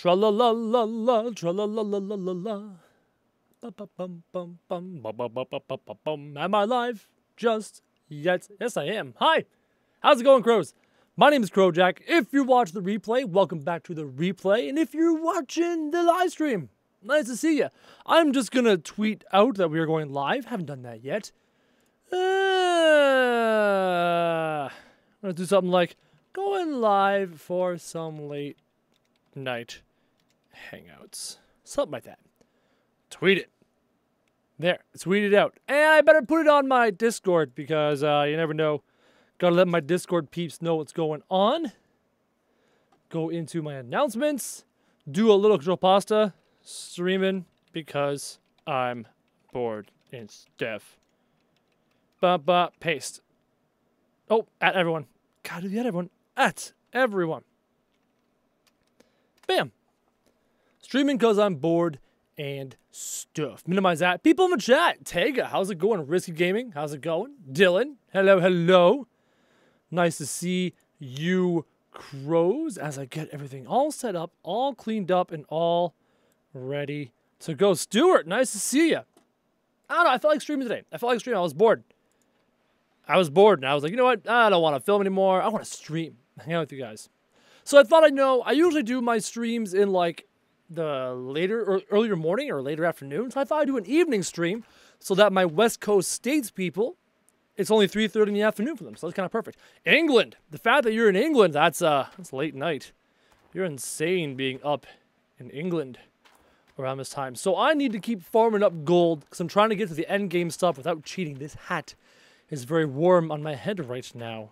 Tra-la-la-la-la, tra-la-la-la-la-la. Ba-ba-bum-bum-bum, ba-ba-ba-ba-ba-bum. Am I live just yet? Yes, I am. Hi. How's it going, Crows? My name is Crowjack. If you're watching the replay, welcome back to the replay. And if you're watching the live stream, nice to see you. I'm just going to tweet out that we are going live. Haven't done that yet. I'm going to do something like going live for some late night hangouts. Something like that. Tweet it. There. Tweet it out. And I better put it on my Discord because you never know. Gotta let my Discord peeps know what's going on. Go into my announcements. Do a little control pasta streaming because I'm bored and stiff. Paste. Oh, at everyone. Gotta do that, everyone. At everyone. Bam. Streaming because I'm bored and stuff. Minimize that. People in the chat. Tega, how's it going? Risky Gaming, how's it going? Dylan, hello, hello. Nice to see you, Crows, as I get everything all set up, all cleaned up, and all ready to go. Stuart, nice to see you. I don't know, I felt like streaming today. I was bored. I was bored, and I was like, you know what? I don't want to film anymore. I want to stream. Hang out with you guys. So I thought I usually do my streams in like the later or earlier morning or later afternoon. So I thought I'd do an evening stream so that my West Coast States people, it's only 3:30 in the afternoon for them. So that's kind of perfect. England. The fact that you're in England, that's late night. You're insane being up in England around this time. So I need to keep farming up gold because I'm trying to get to the end game stuff without cheating. This hat is very warm on my head right now.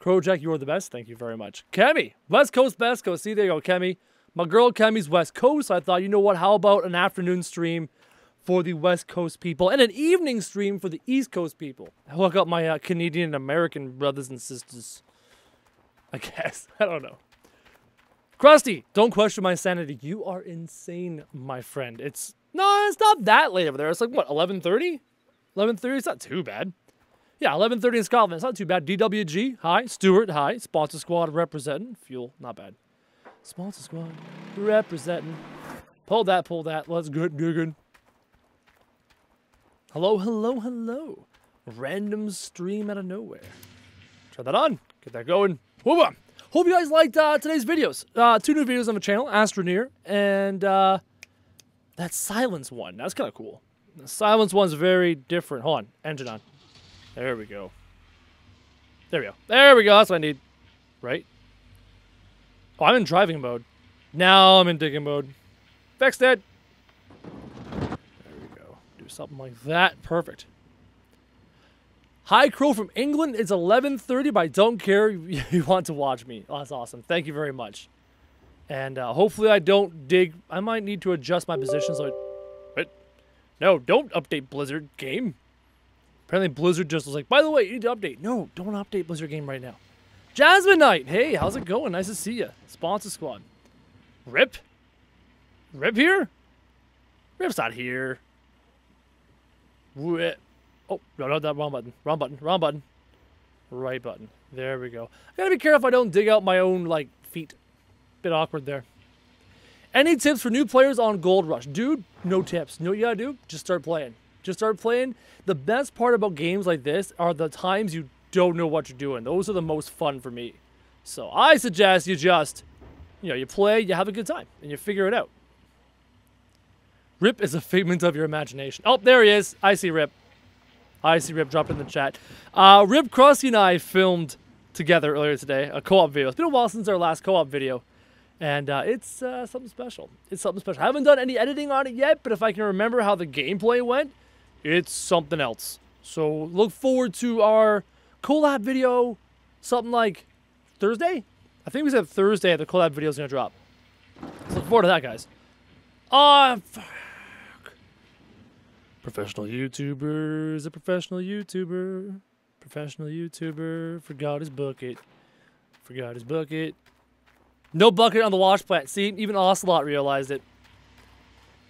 Crowjack, you are the best. Thank you very much. Kemi, West Coast, Best Coast. See, there you go, Kemi. My girl Kemi's West Coast. I thought, you know what? How about an afternoon stream for the West Coast people and an evening stream for the East Coast people? I hook up my Canadian and American brothers and sisters. I guess. I don't know. Krusty, don't question my sanity. You are insane, my friend. It's not that late over there. It's like, what, 11:30? 11:30? It's not too bad. Yeah, 11:30 in Scotland. It's not too bad. DWG, hi. Stuart, hi. Sponsor Squad representing. Fuel, not bad. Sponsor Squad representing. Pull that. Let's good. Hello, hello, hello. Random stream out of nowhere. Turn that on. Get that going. Whoop. Hope you guys liked today's videos. 2 new videos on the channel, Astroneer, and that silence one. That's kind of cool. The silence one's very different. Hold on. Engine on. There we go. There we go. That's what I need. Right? Oh, I'm in driving mode. Now I'm in digging mode. Fixed it. There we go. Do something like that. Perfect. Hi, Crow from England. It's 11:30, but I don't care if you want to watch me. Oh, that's awesome. Thank you very much. And hopefully I don't dig. I might need to adjust my position so What? No, don't update Blizzard game. Apparently Blizzard just was like, by the way, you need to update. No, don't update Blizzard game right now. Jasmine Knight, hey, how's it going? Nice to see you. Sponsor Squad. Rip? Rip here? Rip's not here. Whip. Oh, no, that wrong button. Wrong button. Right button. There we go. I gotta be careful I don't dig out my own, like, feet. Bit awkward there. Any tips for new players on Gold Rush? Dude, no tips. You know what you gotta do? Just start playing. Just start playing. The best part about games like this are the times you don't know what you're doing. Those are the most fun for me. So I suggest you just, you play, you have a good time, and you figure it out. Rip is a figment of your imagination. Oh, there he is. I see Rip. Dropped in the chat. Rip, Krusty, and I filmed together earlier today a co-op video. It's been a while since our last co-op video. And it's something special. I haven't done any editing on it yet, but if I can remember how the gameplay went, it's something else. So look forward to our collab video, something like Thursday? I think we said Thursday the collab video is going to drop. So look forward to that, guys. Fuck. Professional YouTuber is a professional YouTuber. Professional YouTuber forgot his bucket. No bucket on the wash plant. See, even Ocelot realized it.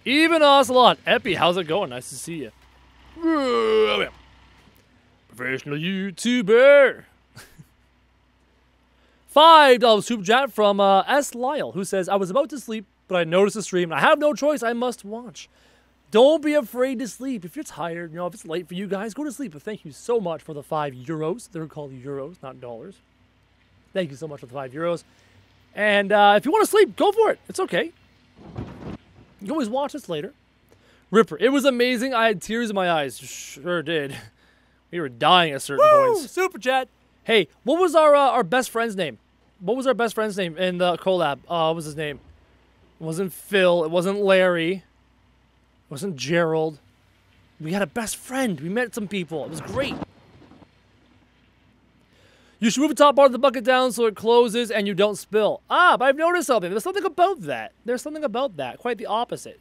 Epi, how's it going? Nice to see you. Professional YouTuber. $5 super chat from S. Lyle, who says, I was about to sleep, but I noticed the stream, and I have no choice. I must watch. Don't be afraid to sleep. If you're tired, if it's late for you guys, go to sleep. But thank you so much for the €5. They're called euros, not dollars. Thank you so much for the €5. And if you want to sleep, go for it. It's okay. You can always watch this later. Ripper, it was amazing. I had tears in my eyes. Sure did. We were dying at certain points. Super chat. Hey, what was our best friend's name? What was our best friend's name in the collab? What was his name? It wasn't Phil. It wasn't Larry. It wasn't Gerald. We had a best friend. We met some people. It was great. You should move the top part of the bucket down so it closes and you don't spill. But I've noticed something. There's something about that. There's something about that. Quite the opposite.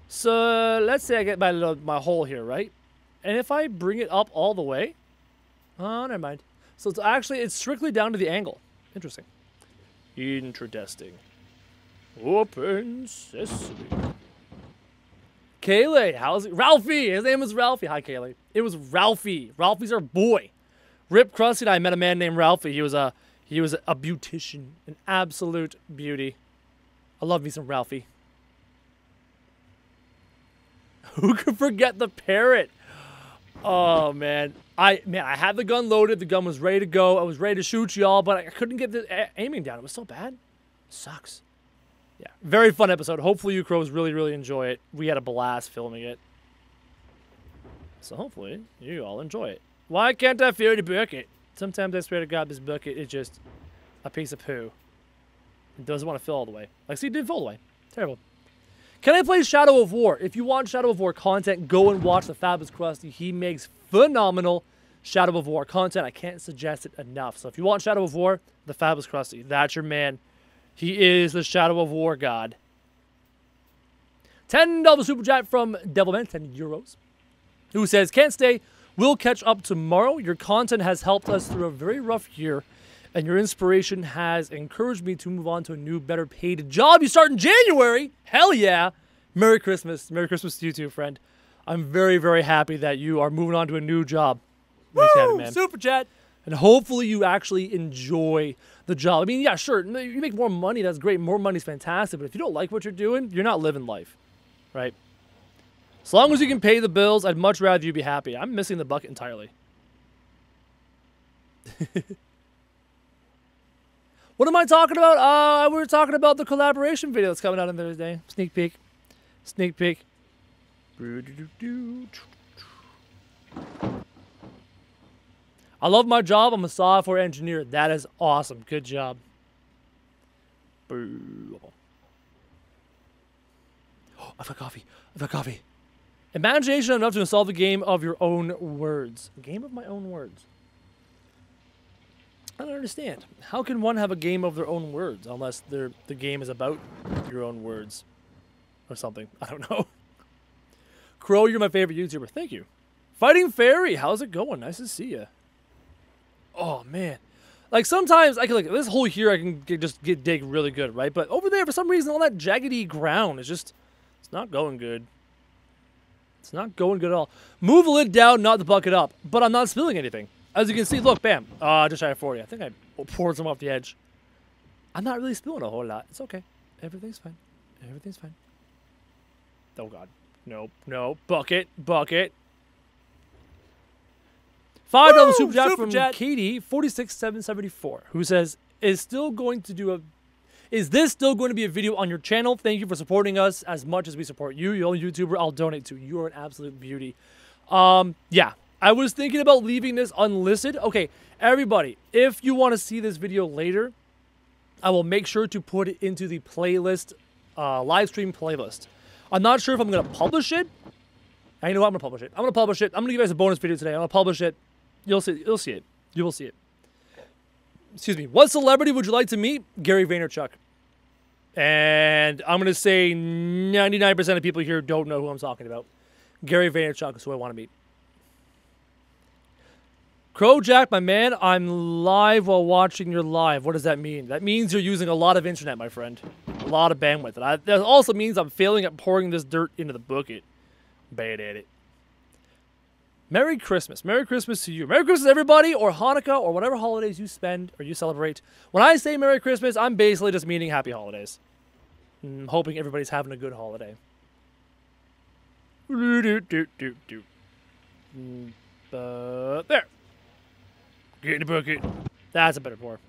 So let's say I get my hole here, right? And if I bring it up all the way, never mind. So it's strictly down to the angle. Interesting. Interesting. Open sesame. Kaylee, how's it? Ralphie, his name was Ralphie. Hi, Kaylee. It was Ralphie. Ralphie's our boy. Rip Krusty and I met a man named Ralphie. He was a beautician, an absolute beauty. I love me some Ralphie. Who could forget the parrot? Oh man, I had the gun loaded. The gun was ready to go. I was ready to shoot y'all, but I couldn't get the aiming down. It was so bad. It sucks. Yeah, very fun episode. Hopefully you crows really enjoy it. We had a blast filming it. So hopefully you all enjoy it. Why can't I fill the bucket? Sometimes I swear to God, this bucket is just a piece of poo. It doesn't want to fill all the way. Like, see, it didn't fill all the way. Terrible. Can I play Shadow of War? If you want Shadow of War content, go and watch the Fabulous Krusty. He makes phenomenal Shadow of War content. I can't suggest it enough. So if you want Shadow of War, the Fabulous Krusty, that's your man. He is the Shadow of War god. $10 super chat from Devilman, €10, who says, can't stay. We'll catch up tomorrow. Your content has helped us through a very rough year, and your inspiration has encouraged me to move on to a new, better paid job. You start in January. Hell yeah. Merry Christmas. Merry Christmas to you too, friend. I'm very happy that you are moving on to a new job. Nice having, man. Super chat. And hopefully you actually enjoy the job. I mean, yeah, sure. You make more money. That's great. More money's fantastic. But if you don't like what you're doing, you're not living life, right? As long as you can pay the bills, I'd much rather you be happy. I'm missing the bucket entirely. What am I talking about? We were talking about the collaboration video that's coming out on Thursday. Sneak peek. Sneak peek. I love my job. I'm a software engineer. That is awesome. Good job. I've got coffee. I've got coffee. Imagination enough to solve a game of your own words. A game of my own words. I don't understand. How can one have a game of their own words unless the game is about your own words or something? I don't know. Crow, you're my favorite YouTuber. Thank you. Fighting Fairy, how's it going? Nice to see you. Oh, man. Like, sometimes I can, like, this hole here I can dig really good, right? But over there, for some reason, all that jaggedy ground is just, it's not going good. It's not going good at all. Move the lid down, not the bucket up. But I'm not spilling anything. As you can see, look, bam. Just shy of 40. I think I poured some off the edge. I'm not really spilling a whole lot. It's okay. Everything's fine. Everything's fine. Oh, God. Nope. No. Bucket. Bucket. $5 super chat from Katie, 46774, who says, is this still going to be a video on your channel? Thank you for supporting us as much as we support you. You're a YouTuber I'll donate to. You are an absolute beauty. Yeah. I was thinking about leaving this unlisted. Okay, everybody, if you want to see this video later, I will make sure to put it into the playlist, live stream playlist. I'm not sure if I'm going to publish it. I know I'm going to publish it. I'm going to publish it. I'm going to give you guys a bonus video today. I'm going to publish it. You'll see it. You will see it. Excuse me. What celebrity would you like to meet? Gary Vaynerchuk. And I'm going to say 99% of people here don't know who I'm talking about. Gary Vaynerchuk is who I want to meet. Crowjack, my man, I'm live while watching your live. What does that mean? That means you're using a lot of internet, my friend. A lot of bandwidth. That also means I'm failing at pouring this dirt into the bucket. Bad at it. Merry Christmas. Merry Christmas to you. Merry Christmas, everybody, or Hanukkah, or whatever holidays you spend or you celebrate. When I say Merry Christmas, I'm basically just meaning Happy Holidays. I'm hoping everybody's having a good holiday. There. Get in the bucket. That's a better pour.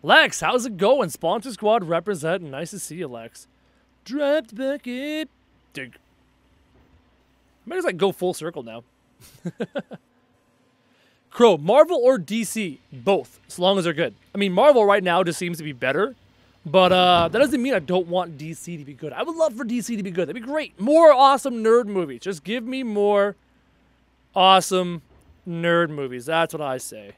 Lex, how's it going? Sponsor Squad representing. Nice to see you, Lex. Drop the bucket. Dig. I might just like go full circle now. Crow, Marvel or DC? Both, as long as they're good. I mean, Marvel right now just seems to be better, but that doesn't mean I don't want DC to be good. I would love for DC to be good. That'd be great. More awesome nerd movies. Just give me more awesome nerd movies. That's what I say.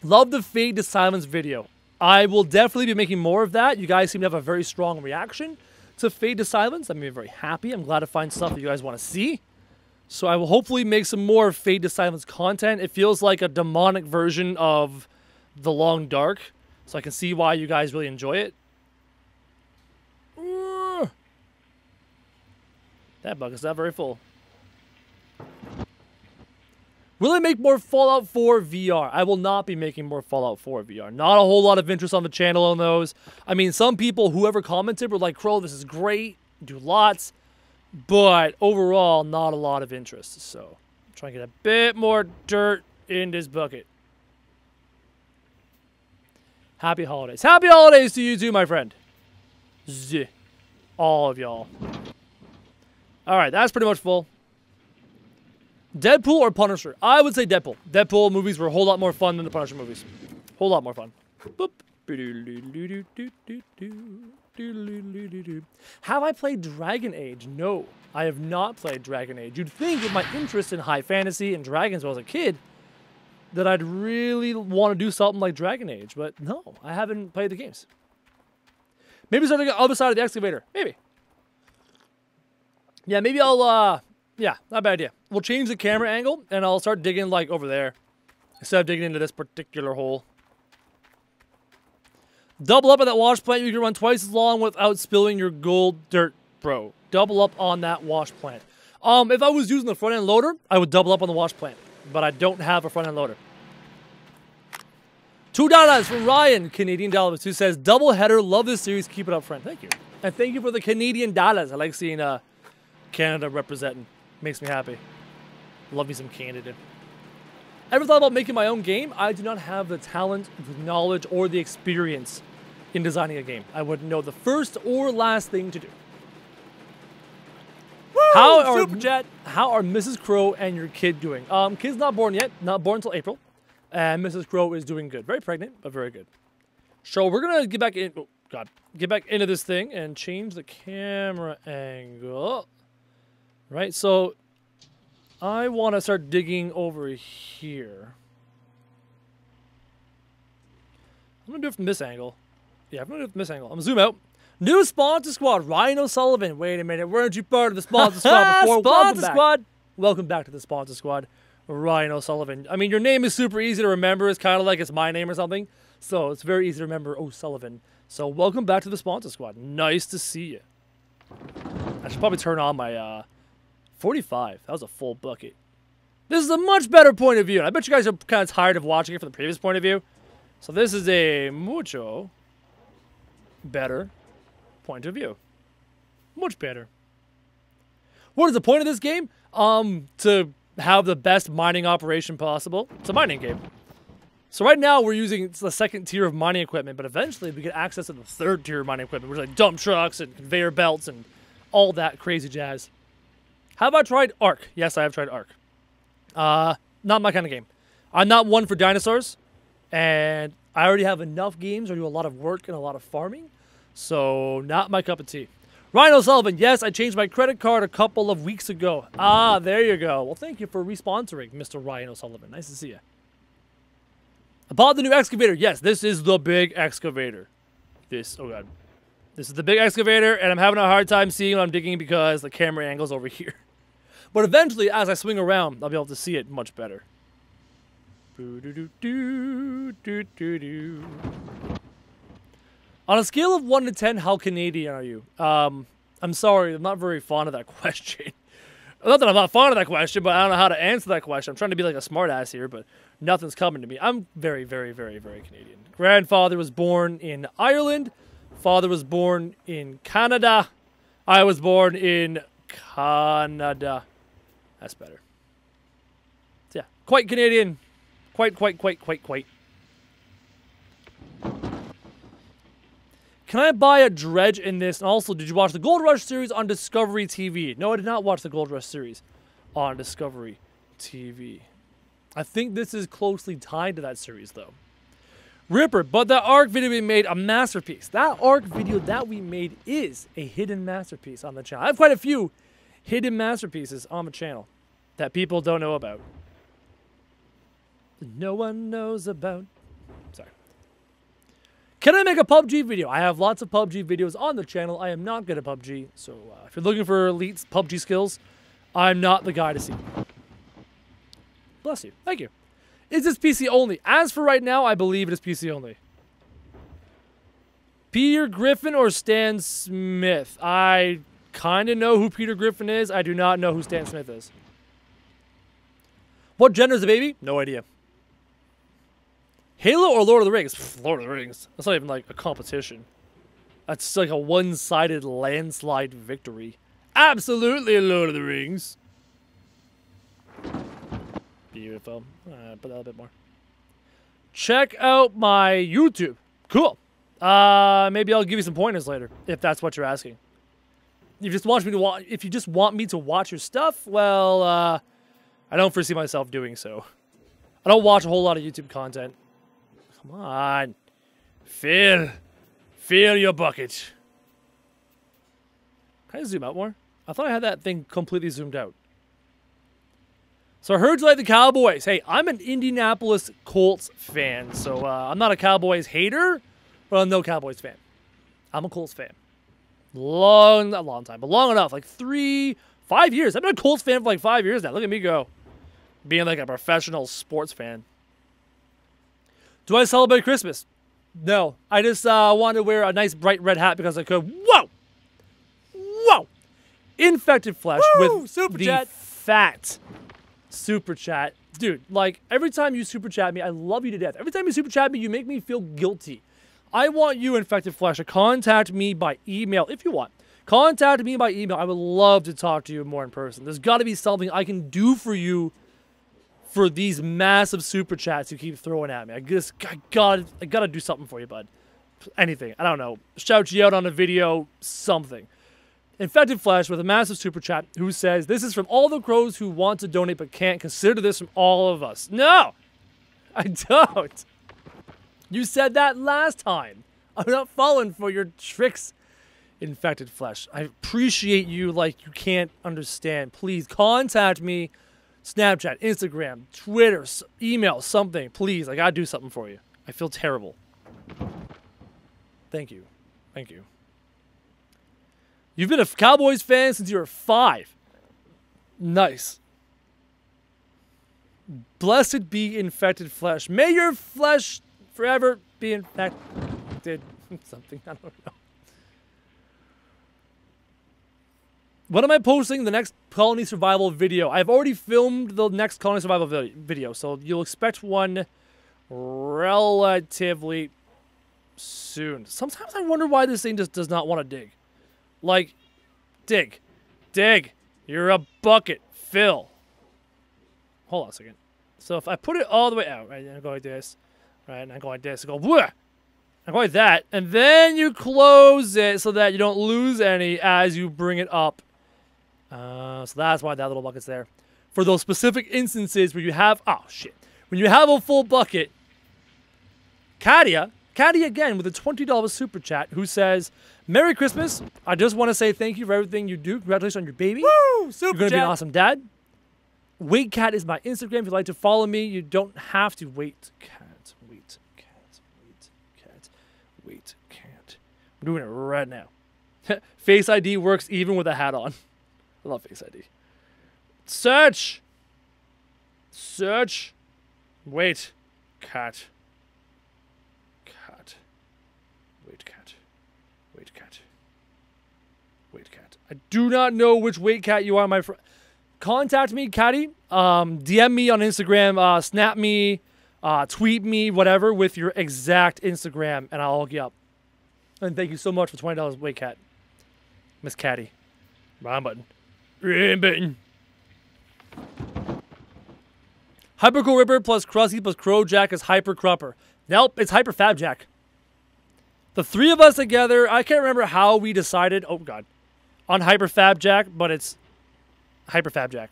Love the Fade to Silence video. I will definitely be making more of that. You guys seem to have a very strong reaction to Fade to Silence. I'm very happy. I'm glad to find stuff that you guys want to see. So I will hopefully make some more Fade to Silence content. It feels like a demonic version of The Long Dark. So I can see why you guys really enjoy it. That bucket's not very full. Will I make more Fallout 4 VR? I will not be making more Fallout 4 VR. Not a whole lot of interest on the channel on those. I mean, some people, whoever commented, were like, Crow, this is great. Do lots. But overall, not a lot of interest. So, I'm trying to get a bit more dirt in this bucket. Happy holidays. Happy holidays to you too, my friend. Z. All of y'all. Alright, that's pretty much full. Deadpool or Punisher? I would say Deadpool. Deadpool movies were a whole lot more fun than the Punisher movies. Whole lot more fun. Boop. Have I played Dragon Age? No, I have not played Dragon Age. You'd think with my interest in high fantasy and dragons when I was a kid that I'd really want to do something like Dragon Age, but no, I haven't played the games. Maybe start on the other side of the excavator. Maybe. Yeah, maybe I'll, yeah, not a bad idea. We'll change the camera angle, and I'll start digging, like, over there. Instead of digging into this particular hole. Double up on that wash plant. You can run twice as long without spilling your gold dirt, bro. Double up on that wash plant. If I was using the front-end loader, I would double up on the wash plant. But I don't have a front-end loader. $2 from Ryan, Canadian dollars, who says, double header, love this series, keep it up, friend. Thank you. And thank you for the Canadian dollars. I like seeing Canada representing. Makes me happy. Love me some Canada. Ever thought about making my own game? I do not have the talent, the knowledge, or the experience in designing a game. I wouldn't know the first or last thing to do. Woo! How are Mrs. Crow and your kid doing? Kid's not born yet. Not born until April. And Mrs. Crow is doing good. Very pregnant, but very good. So we're gonna get back in. Oh God, get back into this thing and change the camera angle. Right, so I want to start digging over here. I'm going to do it from this angle. Yeah, I'm going to do it from this angle. I'm going to zoom out. New sponsor squad, Ryan O'Sullivan. Wait a minute, weren't you part of the sponsor squad before? Sponsor squad! Welcome back to the sponsor squad, Ryan O'Sullivan. I mean, your name is super easy to remember. It's kind of like it's my name or something. So it's very easy to remember O'Sullivan. So welcome back to the sponsor squad. Nice to see you. I should probably turn on my... 45. That was a full bucket. This is a much better point of view. I bet you guys are kind of tired of watching it from the previous point of view. So this is a mucho better point of view. Much better. What is the point of this game? To have the best mining operation possible. It's a mining game. So right now we're using the second tier of mining equipment, but eventually we get access to the third tier of mining equipment, which is like dump trucks and conveyor belts and all that crazy jazz. Have I tried Ark? Yes, I have tried Ark. Not my kind of game. I'm not one for dinosaurs, and I already have enough games where I do a lot of work and a lot of farming, so not my cup of tea. Ryan O'Sullivan, yes, I changed my credit card a couple of weeks ago. Ah, there you go. Well, thank you for responsoring, Mr. Ryan O'Sullivan. Nice to see you. I bought the new excavator. Yes, this is the big excavator. Oh God. This is the big excavator, and I'm having a hard time seeing what I'm digging because the camera angle's over here. But eventually, as I swing around, I'll be able to see it much better. On a scale of 1 to 10, how Canadian are you? I'm sorry, I'm not very fond of that question. Not that I'm not fond of that question, but I don't know how to answer that question. I'm trying to be like a smart ass here, but nothing's coming to me. I'm very, very, very, very Canadian. Grandfather was born in Ireland. Father was born in Canada. I was born in Canada. That's better. So yeah, quite Canadian. Quite. Can I buy a dredge in this? And also, did you watch the Gold Rush series on Discovery TV? No, I did not watch the Gold Rush series on Discovery TV. I think this is closely tied to that series, though. Ripper, but that ARC video we made, a masterpiece. That ARC video that we made is a hidden masterpiece on the channel. I have quite a few hidden masterpieces on the channel that people don't know about. That no one knows about. Sorry. Can I make a PUBG video? I have lots of PUBG videos on the channel. I am not good at PUBG, so if you're looking for elite PUBG skills, I'm not the guy to see. Bless you. Thank you. Is this PC only? As for right now, I believe it is PC only. Peter Griffin or Stan Smith? I kind of know who Peter Griffin is. I do not know who Stan Smith is. What gender is the baby? No idea. Halo or Lord of the Rings? Lord of the Rings. That's not even like a competition. That's like a one-sided landslide victory. Absolutely Lord of the Rings. Beautiful. Put that a bit more. Check out my YouTube. Cool. Maybe I'll give you some pointers later if that's what you're asking. If you just want me to watch, if you just want me to watch your stuff, well, I don't foresee myself doing so. I don't watch a whole lot of YouTube content. Come on. Fill your bucket. Can I zoom out more? I thought I had that thing completely zoomed out. So I heard you like the Cowboys. Hey, I'm an Indianapolis Colts fan, so I'm not a Cowboys hater, but I'm no Cowboys fan. I'm a Colts fan. Not a long time, but long enough. Like 5 years. I've been a Colts fan for like 5 years now. Look at me go. Being like a professional sports fan. Do I celebrate Christmas? No. I just wanted to wear a nice bright red hat because I could. Whoa! Whoa! Infected Flesh with super the chat. Fat super chat. Dude, like, every time you super chat me, I love you to death. Every time you super chat me, you make me feel guilty. I want you, Infected Flesh, to contact me by email if you want. Contact me by email. I would love to talk to you more in person. There's got to be something I can do for you for these massive super chats you keep throwing at me. I gotta do something for you, bud. Anything. I don't know. Shout you out on a video, something. Infected Flesh with a massive super chat who says, this is from all the crows who want to donate but can't. Consider this from all of us. No! I don't. You said that last time. I'm not falling for your tricks, Infected Flesh. I appreciate you like you can't understand. Please contact me. Snapchat, Instagram, Twitter, email, something. Please, I gotta do something for you. I feel terrible. Thank you. Thank you. You've been a Cowboys fan since you were 5. Nice. Blessed be Infected Flesh. May your flesh forever be infected. Something, I don't know. When am I posting the next colony survival video? I've already filmed the next colony survival video, so you'll expect one relatively soon. Sometimes I wonder why this thing just does not want to dig. Like, dig. Dig. You're a bucket. Fill. Hold on a second. So if I put it all the way out, right, and I go like this, right, and I go like this, I go, bleh! I go like that, and then you close it so that you don't lose any as you bring it up. So that's why that little bucket's there. For those specific instances where you have, oh shit, when you have a full bucket, Katia again with a $20 super chat who says, Merry Christmas. I just want to say thank you for everything you do. Congratulations on your baby. Woo! Super You're going to be an awesome dad. WaitCat is my Instagram. If you'd like to follow me, you don't have to. WaitCat. I'm doing it right now. Face ID works even with a hat on. I love Face ID. Search. Wait. Cat. Wait, cat. I do not know which weight cat you are, my friend. Contact me, Catty. DM me on Instagram. Snap me. Tweet me, whatever, with your exact Instagram, and I'll hook you up. And thank you so much for $20 weight cat. Miss Catty. Wrong button. Wrong button. Hyper Cool Ripper plus Krusty plus Crow Jack is Hyper Crupper. Nope, it's Hyper Fab Jack. The three of us together, I can't remember how we decided, oh god, on Hyper Fab Jack, but it's Hyper Fab Jack.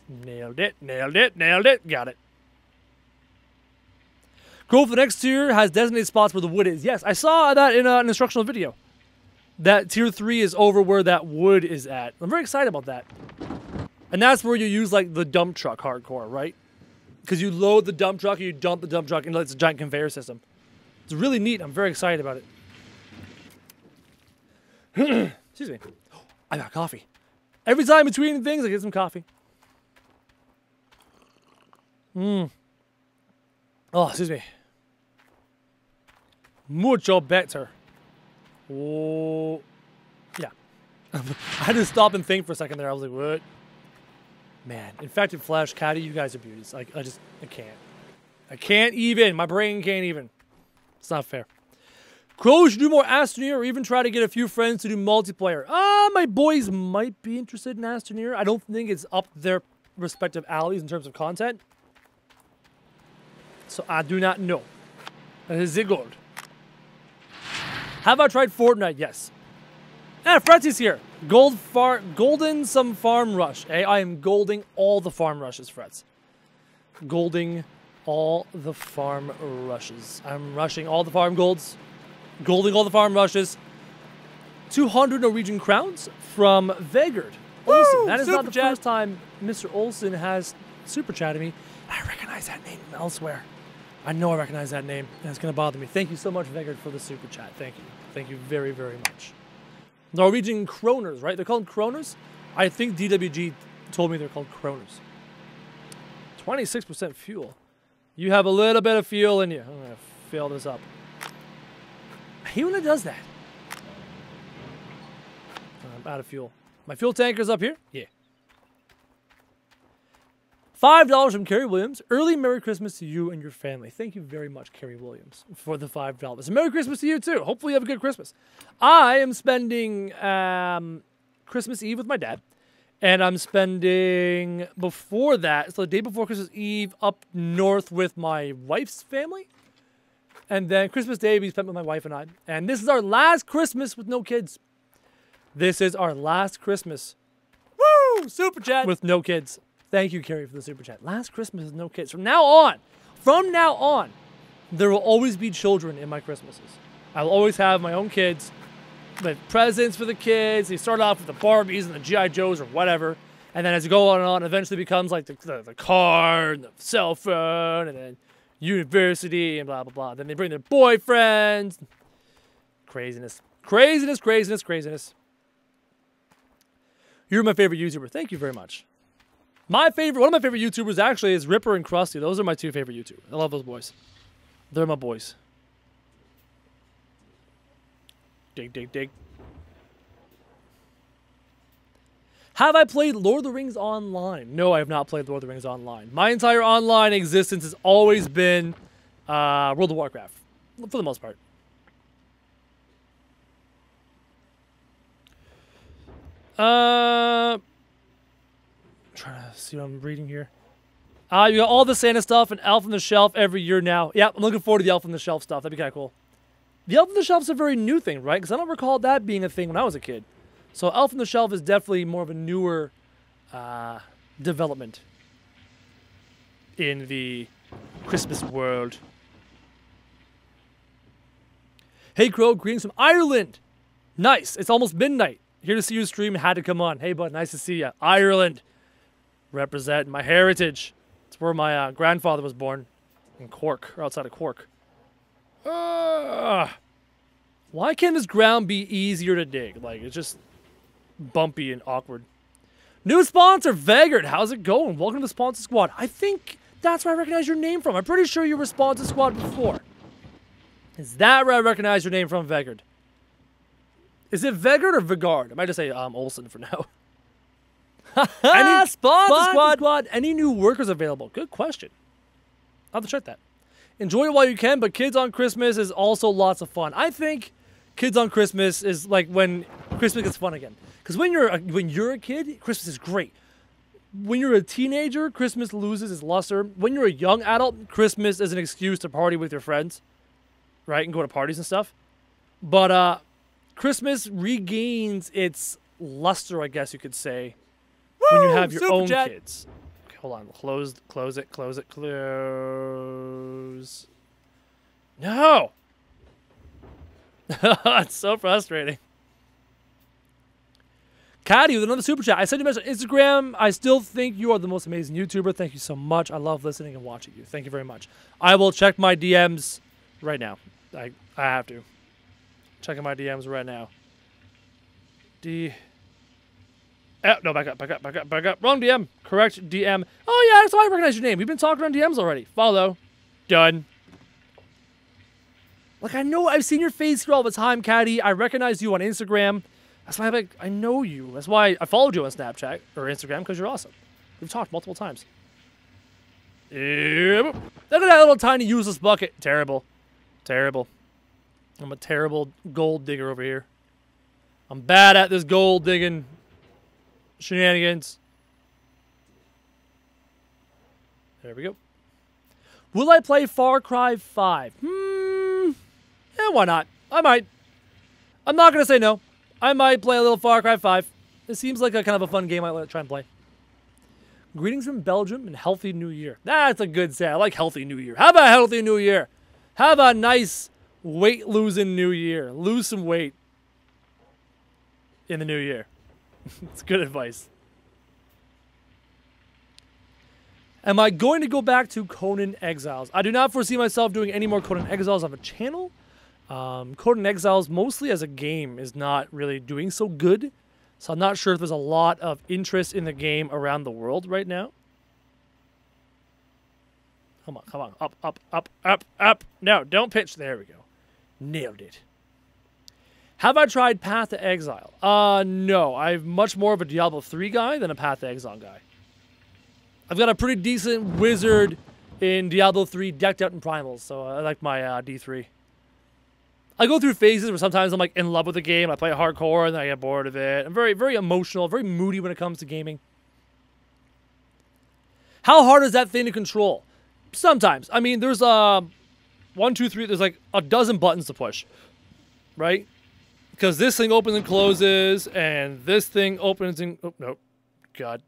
Nailed it, nailed it, nailed it, got it. Growth for the next tier has designated spots where the wood is. Yes, I saw that in an instructional video. That tier 3 is over where that wood is at. I'm very excited about that. And that's where you use like the dump truck hardcore, right? Because you load the dump truck and you dump the dump truck into it's a giant conveyor system. It's really neat. I'm very excited about it. Excuse me. I got coffee. Every time between things, I get some coffee. Oh, excuse me. Mucho better. Oh, yeah. I had to stop and think for a second there. I was like, what? Man, Infected Flesh, Catty, you guys are beauties. I can't. I can't even. My brain can't even. It's not fair. Crow should do more Astroneer or even try to get a few friends to do multiplayer. My boys might be interested in Astroneer. I don't think it's up their respective alleys in terms of content. So I do not know. Is it good? Have I tried Fortnite? Yes. Fretzy's here. Golden some farm rush. Hey, I am golding all the farm rushes, Frets. Golding all the farm rushes. I'm rushing all the farm golds. Golding all the farm rushes. 200 Norwegian crowns from Vegard Olsen. That is not the first time Mr. Olsen has super chatted me. I recognize that name elsewhere. I know I recognize that name, and it's going to bother me. Thank you so much, Vegard, for the super chat. Thank you. Thank you very, very much. Norwegian kroners, right? They're called kroners? I think DWG told me they're called kroners. 26% fuel. You have a little bit of fuel in you. I'm going to fill this up. I hate when it does that. I'm out of fuel. My fuel tanker's up here? Yeah. $5 from Carrie Williams. Early Merry Christmas to you and your family. Thank you very much, Carrie Williams, for the $5. And Merry Christmas to you, too. Hopefully you have a good Christmas. I am spending Christmas Eve with my dad. And I'm spending, before that, so the day before Christmas Eve, up north with my wife's family. And then Christmas Day we spent with my wife and I. And this is our last Christmas with no kids. This is our last Christmas. Woo! Super chat! With no kids. Thank you, Carrie, for the super chat. Last Christmas with no kids. From now on, there will always be children in my Christmases. I will always have my own kids. With presents for the kids. They start off with the Barbies and the G.I. Joes or whatever. And then as you go on and on, it eventually becomes like the car and the cell phone and then university and blah, blah, blah. Then they bring their boyfriends. Craziness. Craziness, craziness, craziness. You're my favorite YouTuber. Thank you very much. One of my favorite YouTubers actually is Ripper and Krusty. Those are my two favorite YouTubers. I love those boys. They're my boys. Dig, dig, dig. Have I played Lord of the Rings online? No, I have not played Lord of the Rings online. My entire online existence has always been World of Warcraft, for the most part. Trying to see what I'm reading here. You got all the Santa stuff and Elf on the Shelf every year now. Yeah, I'm looking forward to the Elf on the Shelf stuff. That'd be kind of cool. The Elf on the Shelf is a very new thing, right? Because I don't recall that being a thing when I was a kid. So Elf on the Shelf is definitely more of a newer development in the Christmas world. Hey, Crow, greetings from Ireland. Nice. It's almost midnight. Here to see you stream. Had to come on. Hey, bud, nice to see you. Ireland. Represent my heritage. It's where my grandfather was born. In Cork, or outside of Cork. Why can't this ground be easier to dig? Like, it's just bumpy and awkward. New sponsor, Vegard. How's it going? Welcome to the Sponsor Squad. I think that's where I recognize your name from. I'm pretty sure you were Sponsor Squad before. Is that where I recognize your name from, Vegard? Is it Vegard or Vigard? I might just say Olsen for now. Any Spawn Squad. Any new workers available? Good question. I'll have to check that. Enjoy it while you can, but Kids on Christmas is also lots of fun. I think Kids on Christmas is like when Christmas gets fun again. Because when you're a kid, Christmas is great. When you're a teenager, Christmas loses its luster. When you're a young adult, Christmas is an excuse to party with your friends, right, and go to parties and stuff. But Christmas regains its luster, I guess you could say, when you have your own kids. Okay, hold on. Close it. No! It's so frustrating. Caddy with another super chat. I said you mentioned Instagram. I still think you are the most amazing YouTuber. Thank you so much. I love listening and watching you. Thank you very much. I will check my DMs right now. I have to. Checking my DMs right now. No, back up. Wrong DM. Correct DM. Oh, yeah, that's why I recognize your name. We've been talking on DMs already. Follow. Done. Like, I know I've seen your face here all the time, Caddy. I recognize you on Instagram. That's why I know you. That's why I followed you on Snapchat or Instagram, because you're awesome. We've talked multiple times. Look at that little tiny useless bucket. Terrible. I'm a terrible gold digger over here. I'm bad at this gold digging shenanigans. There we go. Will I play Far Cry 5? Yeah, why not? I might. I'm not going to say no. I might play a little Far Cry 5. It seems like a kind of a fun game I want to try and play. Greetings from Belgium and Healthy New Year. That's a good say. I like Healthy New Year. Have a Healthy New Year. Have a nice weight-losing New Year. Lose some weight in the New Year. It's good advice. Am I going to go back to Conan Exiles? I do not foresee myself doing any more Conan Exiles on the channel. Conan Exiles, mostly as a game, is not really doing so good. So I'm not sure if there's a lot of interest in the game around the world right now. Come on. Up. No, don't pitch. There we go. Nailed it. Have I tried Path to Exile? No. I'm much more of a Diablo 3 guy than a Path to Exile guy. I've got a pretty decent wizard in Diablo 3 decked out in primals, so I like my D3. I go through phases where sometimes I'm like in love with the game, I play it hardcore, and then I get bored of it. I'm very, very emotional, very moody when it comes to gaming. How hard is that thing to control? Sometimes. I mean, there's 1, 2, 3, there's like a dozen buttons to push, right? Because this thing opens and closes, and this thing opens and... Oh, no. God.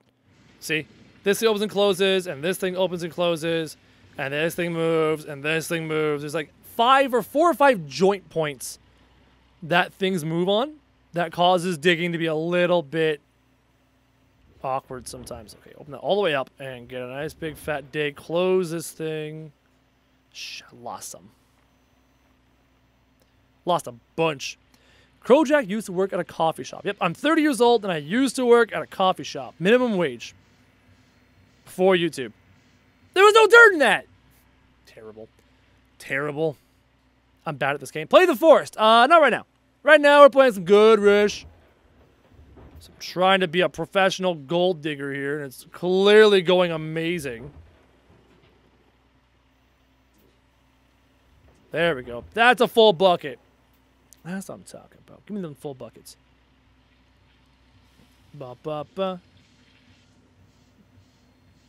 See? This thing opens and closes, and this thing opens and closes, and this thing moves, and this thing moves. There's like 4 or 5 joint points that things move on that causes digging to be a little bit awkward sometimes. Okay, open that all the way up and get a nice big fat dig. Close this thing. Shh, I lost some. Lost a bunch. Crojack used to work at a coffee shop. Yep, I'm 30 years old and I used to work at a coffee shop. Minimum wage. Before YouTube. There was no dirt in that. Terrible. I'm bad at this game. Play the Forest. Not right now. Right now we're playing some good Rish. So I'm trying to be a professional gold digger here, and it's clearly going amazing. There we go. That's a full bucket. That's what I'm talking about. Give me them full buckets. Ba.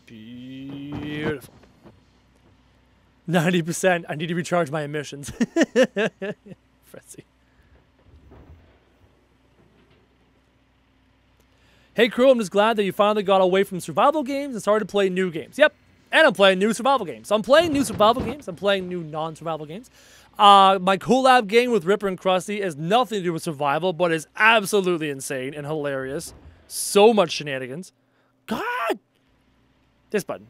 Beautiful. 90%. I need to recharge my emissions. Fretzy. Hey crew, I'm just glad that you finally got away from survival games and started to play new games. Yep. And I'm playing new survival games. So I'm playing new survival games. I'm playing new non-survival games. My collab game with Ripper and Krusty has nothing to do with survival, but is absolutely insane and hilarious. So much shenanigans. God! This button.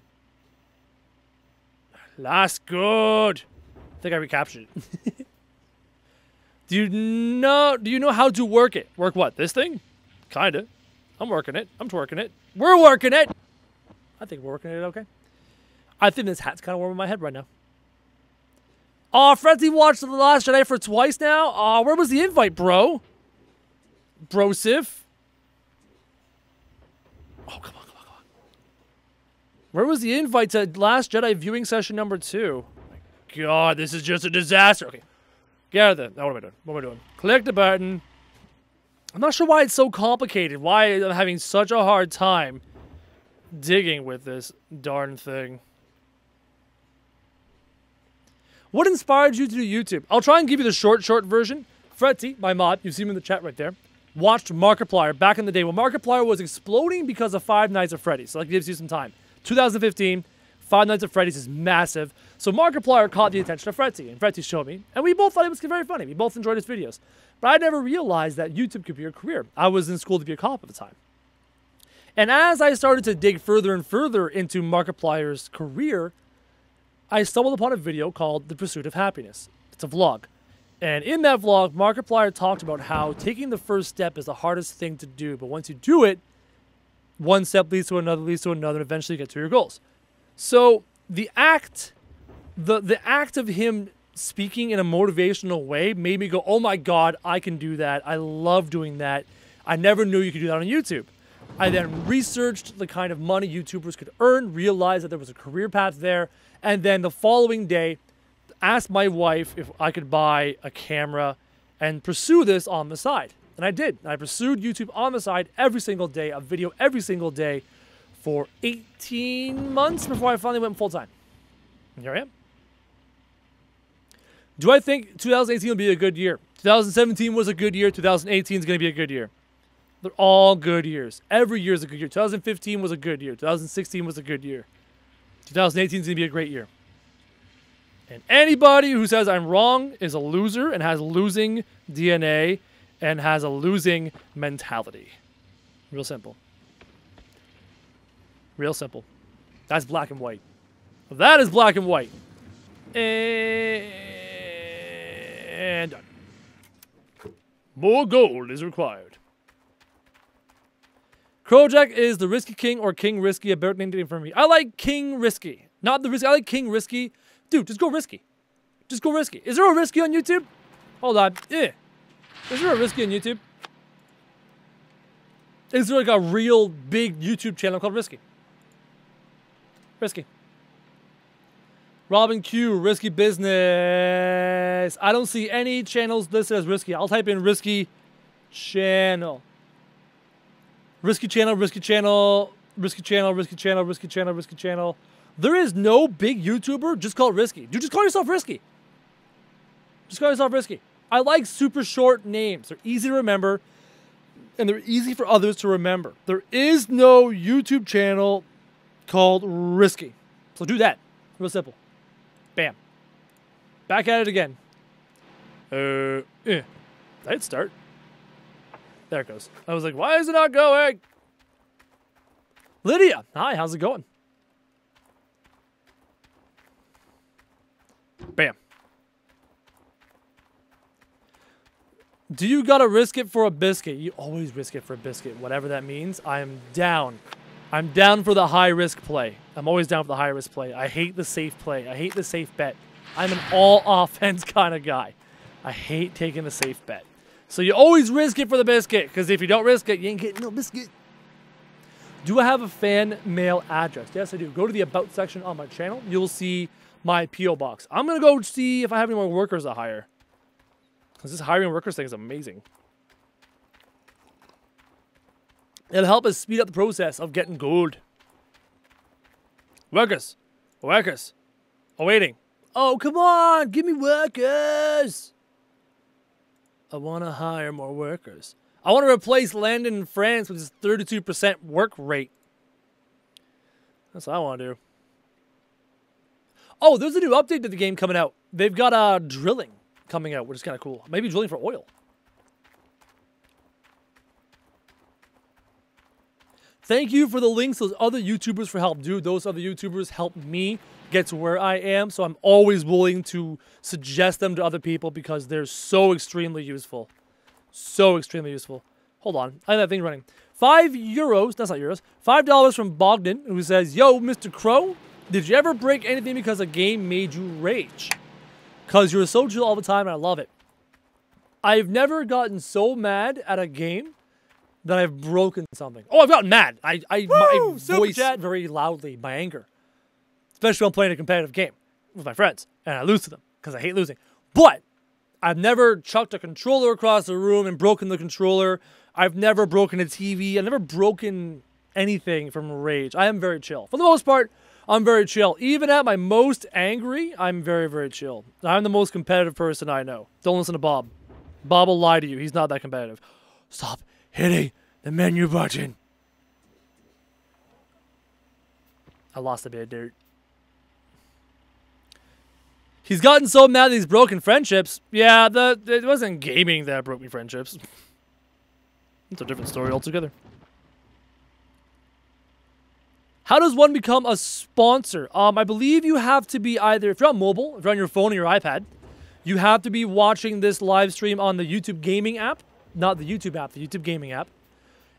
Last good. I think I recaptured it. Do you know how to work it? Work what? This thing? Kinda. I'm working it. I'm twerking it. We're working it. I think we're working it okay. I think this hat's kind of warm in my head right now. Oh, Fretzy watched The Last Jedi for twice now? Oh, where was the invite, bro? Brosif. Oh, come on. Where was the invite to Last Jedi viewing session number 2? Oh my God, this is just a disaster. Okay, get out of there. Now what am I doing? What am I doing? Click the button. I'm not sure why it's so complicated. Why I'm having such a hard time digging with this darn thing. What inspired you to do YouTube? I'll try and give you the short version. Fretty, my mod, you see him in the chat right there, watched Markiplier back in the day when Markiplier was exploding because of Five Nights at Freddy's. So that gives you some time. 2015, Five Nights at Freddy's is massive. So Markiplier caught the attention of Fretty, and Fretty showed me, and we both thought it was very funny. We both enjoyed his videos. But I never realized that YouTube could be a career. I was in school to be a cop at the time. And as I started to dig further and further into Markiplier's career, I stumbled upon a video called The Pursuit of Happiness. It's a vlog. And in that vlog, Markiplier talked about how taking the first step is the hardest thing to do. But once you do it, one step leads to another, and eventually you get to your goals. So the act of him speaking in a motivational way made me go, oh my God, I can do that. I love doing that. I never knew you could do that on YouTube. I then researched the kind of money YouTubers could earn, realized that there was a career path there, and then the following day, asked my wife if I could buy a camera and pursue this on the side. And I did. I pursued YouTube on the side every single day, a video every single day for 18 months before I finally went full-time. And here I am. Do I think 2018 will be a good year? 2017 was a good year. 2018 is going to be a good year. They're all good years. Every year is a good year. 2015 was a good year. 2016 was a good year. 2018 is going to be a great year. And anybody who says I'm wrong is a loser and has losing DNA and has a losing mentality. Real simple. Real simple. That's black and white. That is black and white. And done. More gold is required. Crojack is the Risky King or King Risky, a better name for me. I like King Risky. Not the Risky. I like King Risky. Dude, just go Risky. Just go Risky. Is there a Risky on YouTube? Hold on. Is there a Risky on YouTube? Is there like a real big YouTube channel called Risky? Risky. Robin Q, Risky Business. I don't see any channels listed as Risky. I'll type in Risky Channel. Risky Channel, Risky Channel, Risky Channel, Risky Channel, Risky Channel, Risky Channel. There is no big YouTuber just called Risky. Dude, just call yourself Risky. Just call yourself Risky. I like super short names. They're easy to remember, and they're easy for others to remember. There is no YouTube channel called Risky. So do that. Real simple. Bam. Back at it again. That did start. There it goes. I was like, why is it not going? Lydia. Hi, how's it going? Bam. Do you gotta risk it for a biscuit? You always risk it for a biscuit, whatever that means. I am down. I'm down for the high risk play. I'm always down for the high risk play. I hate the safe play. I hate the safe bet. I'm an all offense kind of guy. I hate taking the safe bet. So you always risk it for the biscuit, because if you don't risk it, you ain't getting no biscuit. Do I have a fan mail address? Yes, I do. Go to the About section on my channel. You'll see my P.O. box. I'm going to go see if I have any more workers to hire, because this hiring workers thing is amazing. It'll help us speed up the process of getting gold. Workers. Workers. Awaiting. Oh, come on. Give me workers. I want to hire more workers. I want to replace Landon in France with his 32% work rate. That's what I want to do. Oh, there's a new update to the game coming out. They've got drilling coming out, which is kind of cool. Maybe drilling for oil. Thank you for the links to those other YouTubers for help. Dude, those other YouTubers helped me get to where I am, so I'm always willing to suggest them to other people because they're so extremely useful. So extremely useful. Hold on. I have that thing running. €5. That's not euros. $5 from Bogdan, who says, yo, Mr. Crow, did you ever break anything because a game made you rage? Because you're so chill all the time, and I love it. I've never gotten so mad at a game that I've broken something. Oh, I've gotten mad. I voice very loudly my anger. Especially when I'm playing a competitive game with my friends. And I lose to them because I hate losing. But I've never chucked a controller across the room and broken the controller. I've never broken a TV. I've never broken anything from rage. I am very chill. For the most part, I'm very chill. Even at my most angry, I'm very, very chill. I'm the most competitive person I know. Don't listen to Bob. Bob will lie to you. He's not that competitive. Stop hitting the menu button. I lost a bit of dirt. He's gotten so mad that he's broken friendships. Yeah, it wasn't gaming that broke me friendships. It's a different story altogether. How does one become a sponsor? I believe you have to be either, if you're on mobile, if you're on your phone or your iPad, you have to be watching this live stream on the YouTube gaming app. Not the YouTube app, the YouTube gaming app.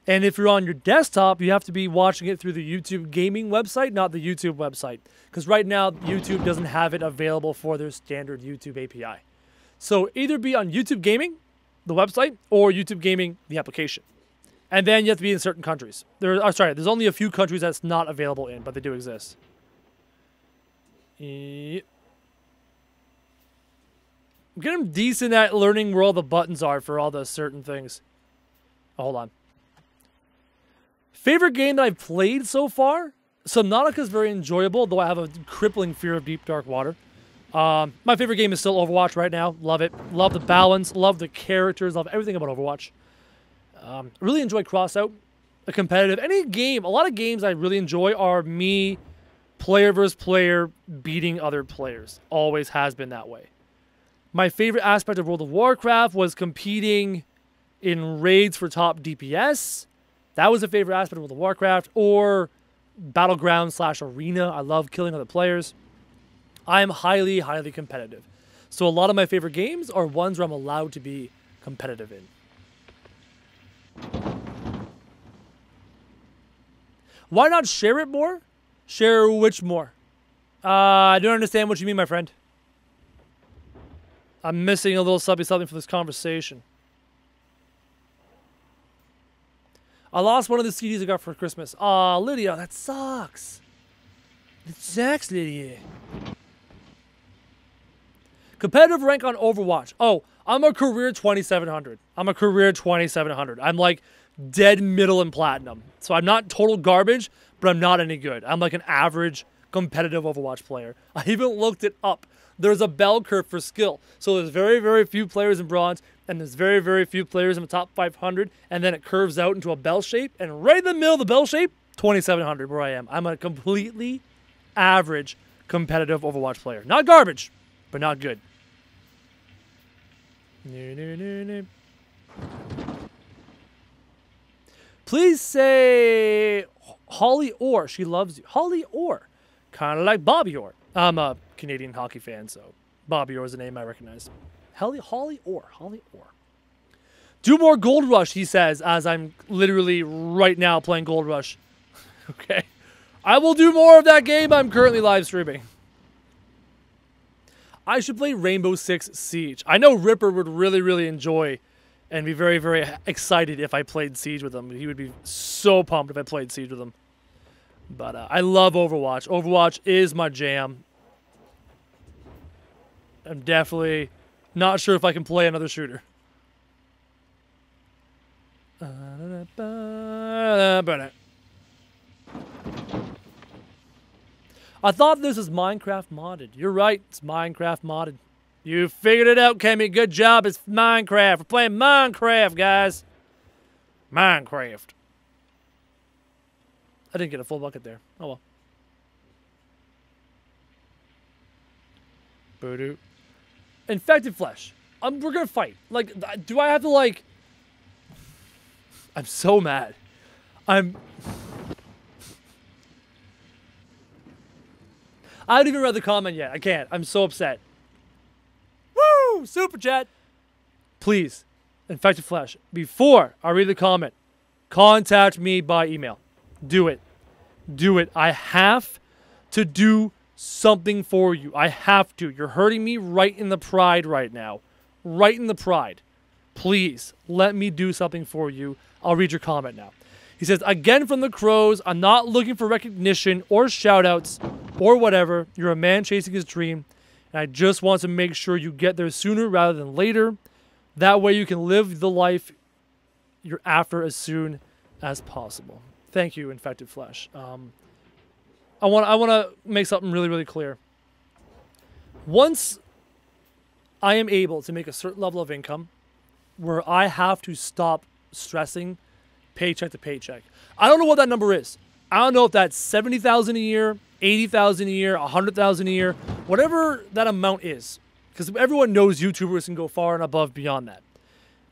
And if you're on your desktop, you have to be watching it through the YouTube gaming website, not the YouTube website. Because right now, YouTube doesn't have it available for their standard YouTube API. So either be on YouTube gaming, the website, or YouTube gaming, the application. And then you have to be in certain countries. There's only a few countries that's not available in, but they do exist. Yep. I'm getting decent at learning where all the buttons are for all the certain things. Oh, hold on. Favorite game that I've played so far? Subnautica is very enjoyable, though I have a crippling fear of deep, dark water. My favorite game is still Overwatch right now. Love it. Love the balance. Love the characters. Love everything about Overwatch. Really enjoy Crossout. A competitive. Any game, a lot of games I really enjoy are me, player versus player, beating other players. Always has been that way. My favorite aspect of World of Warcraft was competing in raids for top DPS. That was a favorite aspect of World of Warcraft. Or Battleground/Arena. I love killing other players. I am highly, highly competitive. So a lot of my favorite games are ones where I'm allowed to be competitive in. Why not share it more? Share which more? I don't understand what you mean, my friend. I'm missing a little something for this conversation. I lost one of the CDs I got for Christmas. Aw, Lydia, that sucks. It sucks, Lydia. Competitive rank on Overwatch. Oh, I'm a career 2700. I'm a career 2700. I'm like dead middle in platinum. So I'm not total garbage, but I'm not any good. I'm like an average competitive Overwatch player. I even looked it up. There's a bell curve for skill. So there's very, very few players in bronze, and there's very, very few players in the top 500, and then it curves out into a bell shape, and right in the middle of the bell shape, 2700 where I am. I'm a completely average competitive Overwatch player. Not garbage, but not good. Please say Holly Orr. She loves you. Holly Orr. Kind of like Bobby Orr. I'm a Canadian hockey fan, so Bobby Orr is a name I recognize. Holly Orr. Holly Orr. Do more Gold Rush, he says, as I'm literally right now playing Gold Rush. Okay. I will do more of that game. I'm currently live streaming. I should play Rainbow Six Siege. I know Ripper would really, really enjoy and be very, very excited if I played Siege with him. He would be so pumped if I played Siege with him. But I love Overwatch. Overwatch is my jam. I'm definitely not sure if I can play another shooter. I thought this was Minecraft modded. You're right, it's Minecraft modded. You figured it out, Kemi. Good job. It's Minecraft. We're playing Minecraft, guys. Minecraft. I didn't get a full bucket there. Oh well. Boo-doo. Infected flesh. We're gonna fight. Like, do I have to, like... I'm so mad. I haven't even read the comment yet. I can't. I'm so upset. Woo! Super chat. Please, Infected Flesh, before I read the comment, contact me by email. Do it. Do it. I have to do something for you. I have to. You're hurting me right in the pride right now. Right in the pride. please let me do something for you. I'll read your comment now. He says, again from the crows, I'm not looking for recognition or shout-outs or whatever. You're a man chasing his dream, and I just want to make sure you get there sooner rather than later. That way you can live the life you're after as soon as possible. Thank you, Infected Flesh. I want to make something really, really clear. Once I am able to make a certain level of income where I have to stop stressing paycheck to paycheck. I don't know what that number is. I don't know if that's $70,000 a year, $80,000 a year, $100,000 a year, whatever that amount is. Because everyone knows YouTubers can go far and above beyond that.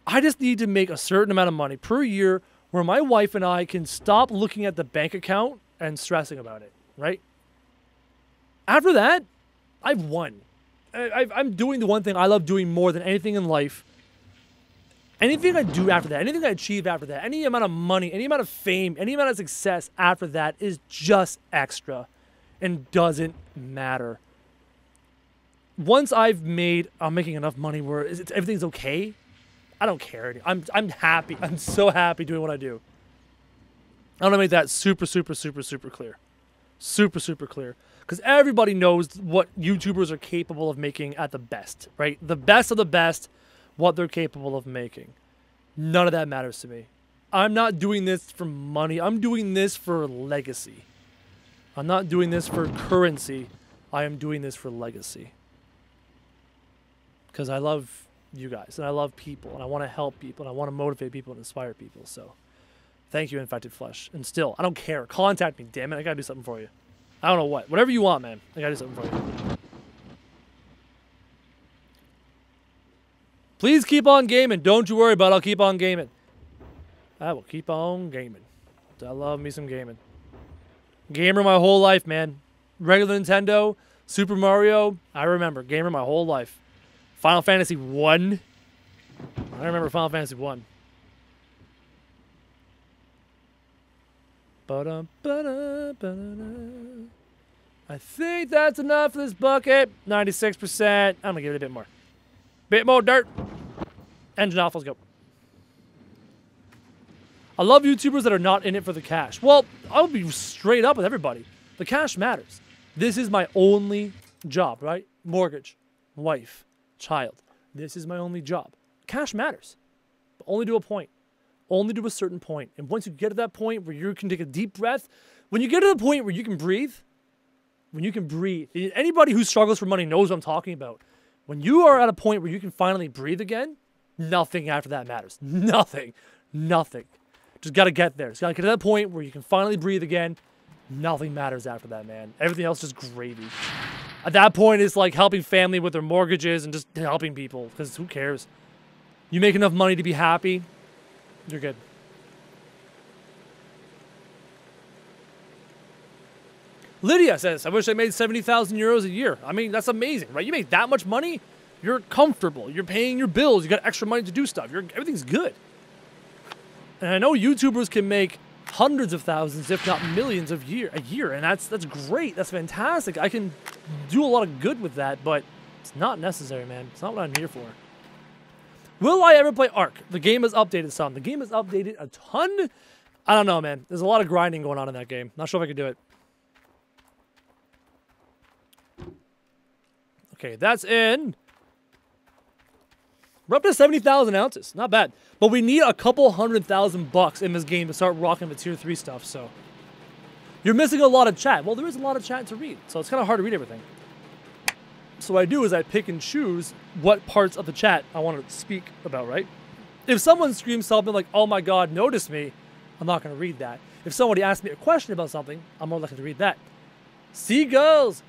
I just need to make a certain amount of money per year where my wife and I can stop looking at the bank account and stressing about it, right? After that, I've won. I'm doing the one thing I love doing more than anything in life. Anything I do after that, anything I achieve after that, any amount of money, any amount of fame, any amount of success after that is just extra and doesn't matter. Once I'm making enough money where everything's okay, I don't care. I'm happy. I'm so happy doing what I do. I want to make that super, super, super, super clear. Super, super clear. Because everybody knows what YouTubers are capable of making at the best, right? The best of the best, what they're capable of making. None of that matters to me. I'm not doing this for money. I'm doing this for legacy. I'm not doing this for currency. I am doing this for legacy. Because I love you guys, and I love people, and I want to help people, and I want to motivate people and inspire people. So thank you, Infected Flesh. And still, I don't care. Contact me, damn it. I got to do something for you. I don't know what. Whatever you want, man. I got to do something for you. Please keep on gaming. Don't you worry, bud. I'll keep on gaming. I will keep on gaming. I love me some gaming. Gamer my whole life, man. Regular Nintendo, Super Mario. I remember. Gamer my whole life. Final Fantasy 1. I remember Final Fantasy 1. I think that's enough for this bucket. 96%. I'm going to give it a bit more. Bit more dirt. Engine off, let's go. I love YouTubers that are not in it for the cash. Well, I'll be straight up with everybody. The cash matters. This is my only job, right? Mortgage, wife, child. This is my only job. Cash matters. But only to a point. Only to a certain point. And once you get to that point where you can take a deep breath, when you get to the point where you can breathe, anybody who struggles for money knows what I'm talking about. When you are at a point where you can finally breathe again, nothing after that matters. Nothing. Nothing. Just got to get there. Just got to get to that point where you can finally breathe again. Nothing matters after that, man. Everything else is just gravy. At that point, it's like helping family with their mortgages and just helping people, because who cares? You make enough money to be happy, you're good. Lydia says, I wish I made 70,000 euros a year. I mean, that's amazing, right? You make that much money, you're comfortable. You're paying your bills. You got extra money to do stuff. Everything's good. And I know YouTubers can make hundreds of thousands, if not millions a year. And that's great. That's fantastic. I can do a lot of good with that, but it's not necessary, man. It's not what I'm here for. Will I ever play Ark? The game has updated some. The game has updated a ton. I don't know, man. There's a lot of grinding going on in that game. Not sure if I could do it. Okay, that's in. We're up to 70,000 ounces. Not bad. But we need a couple $100,000 in this game to start rocking the tier 3 stuff, so. You're missing a lot of chat. Well, there is a lot of chat to read, so it's kind of hard to read everything. So what I do is I pick and choose what parts of the chat I want to speak about, right? If someone screams something like, oh my god, notice me, I'm not going to read that. If somebody asks me a question about something, I'm more likely to read that. Seagulls!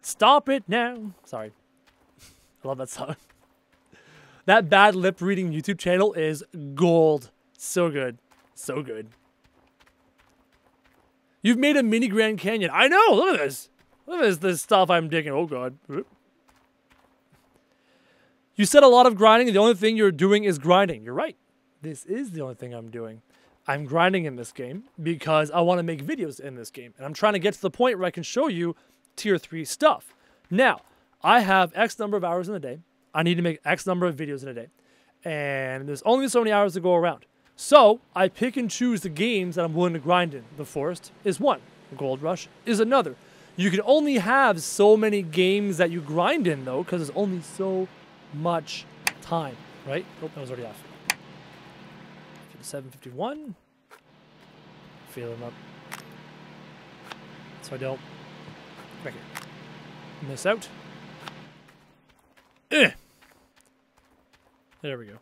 Stop it now. Sorry. I love that song. That bad lip reading YouTube channel is gold. So good. So good. You've made a mini Grand Canyon. I know. Look at this. Look at this stuff I'm digging. Oh, God. You said a lot of grinding. The only thing you're doing is grinding. You're right. This is the only thing I'm doing. I'm grinding in this game because I want to make videos in this game. And I'm trying to get to the point where I can show you tier 3 stuff. Now, I have X number of hours in a day. I need to make X number of videos in a day. And there's only so many hours to go around. So I pick and choose the games that I'm willing to grind in. The Forest is one. Gold Rush is another. You can only have so many games that you grind in, though, because there's only so much time, right? Oh, that was already off. 751. Feel him up. So I don't right here. Miss out. There we go.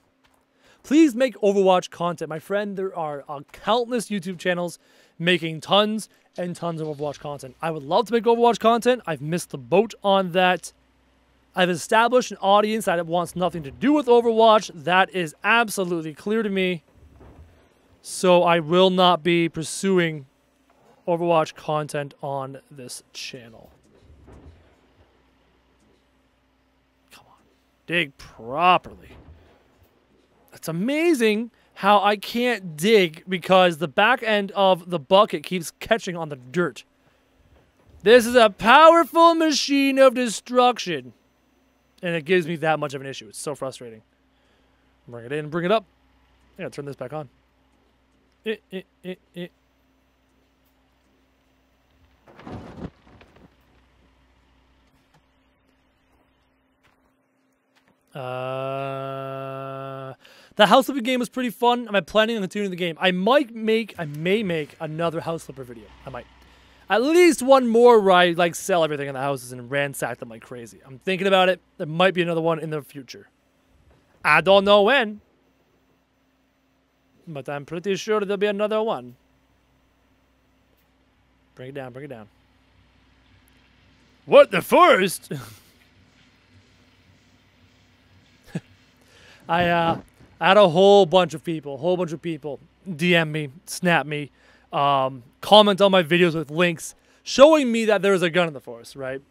Please make Overwatch content. My friend, there are countless YouTube channels making tons and tons of Overwatch content. I would love to make Overwatch content. I've missed the boat on that. I've established an audience that wants nothing to do with Overwatch. That is absolutely clear to me. So I will not be pursuing Overwatch content on this channel. Come on. Dig properly. It's amazing how I can't dig because the back end of the bucket keeps catching on the dirt. This is a powerful machine of destruction. And it gives me that much of an issue. It's so frustrating. Bring it in, bring it up. I gotta turn this back on. The house flipper game was pretty fun. I'm planning on continuing the game. I may make another house flipper video. I might. At least one more where I like sell everything in the houses and ransack them like crazy. I'm thinking about it. There might be another one in the future. I don't know when. But I'm pretty sure there'll be another one. Bring it down, bring it down. What, the forest? I had a whole bunch of people DM me, snap me, comment on my videos with links showing me that there's a gun in the forest, right?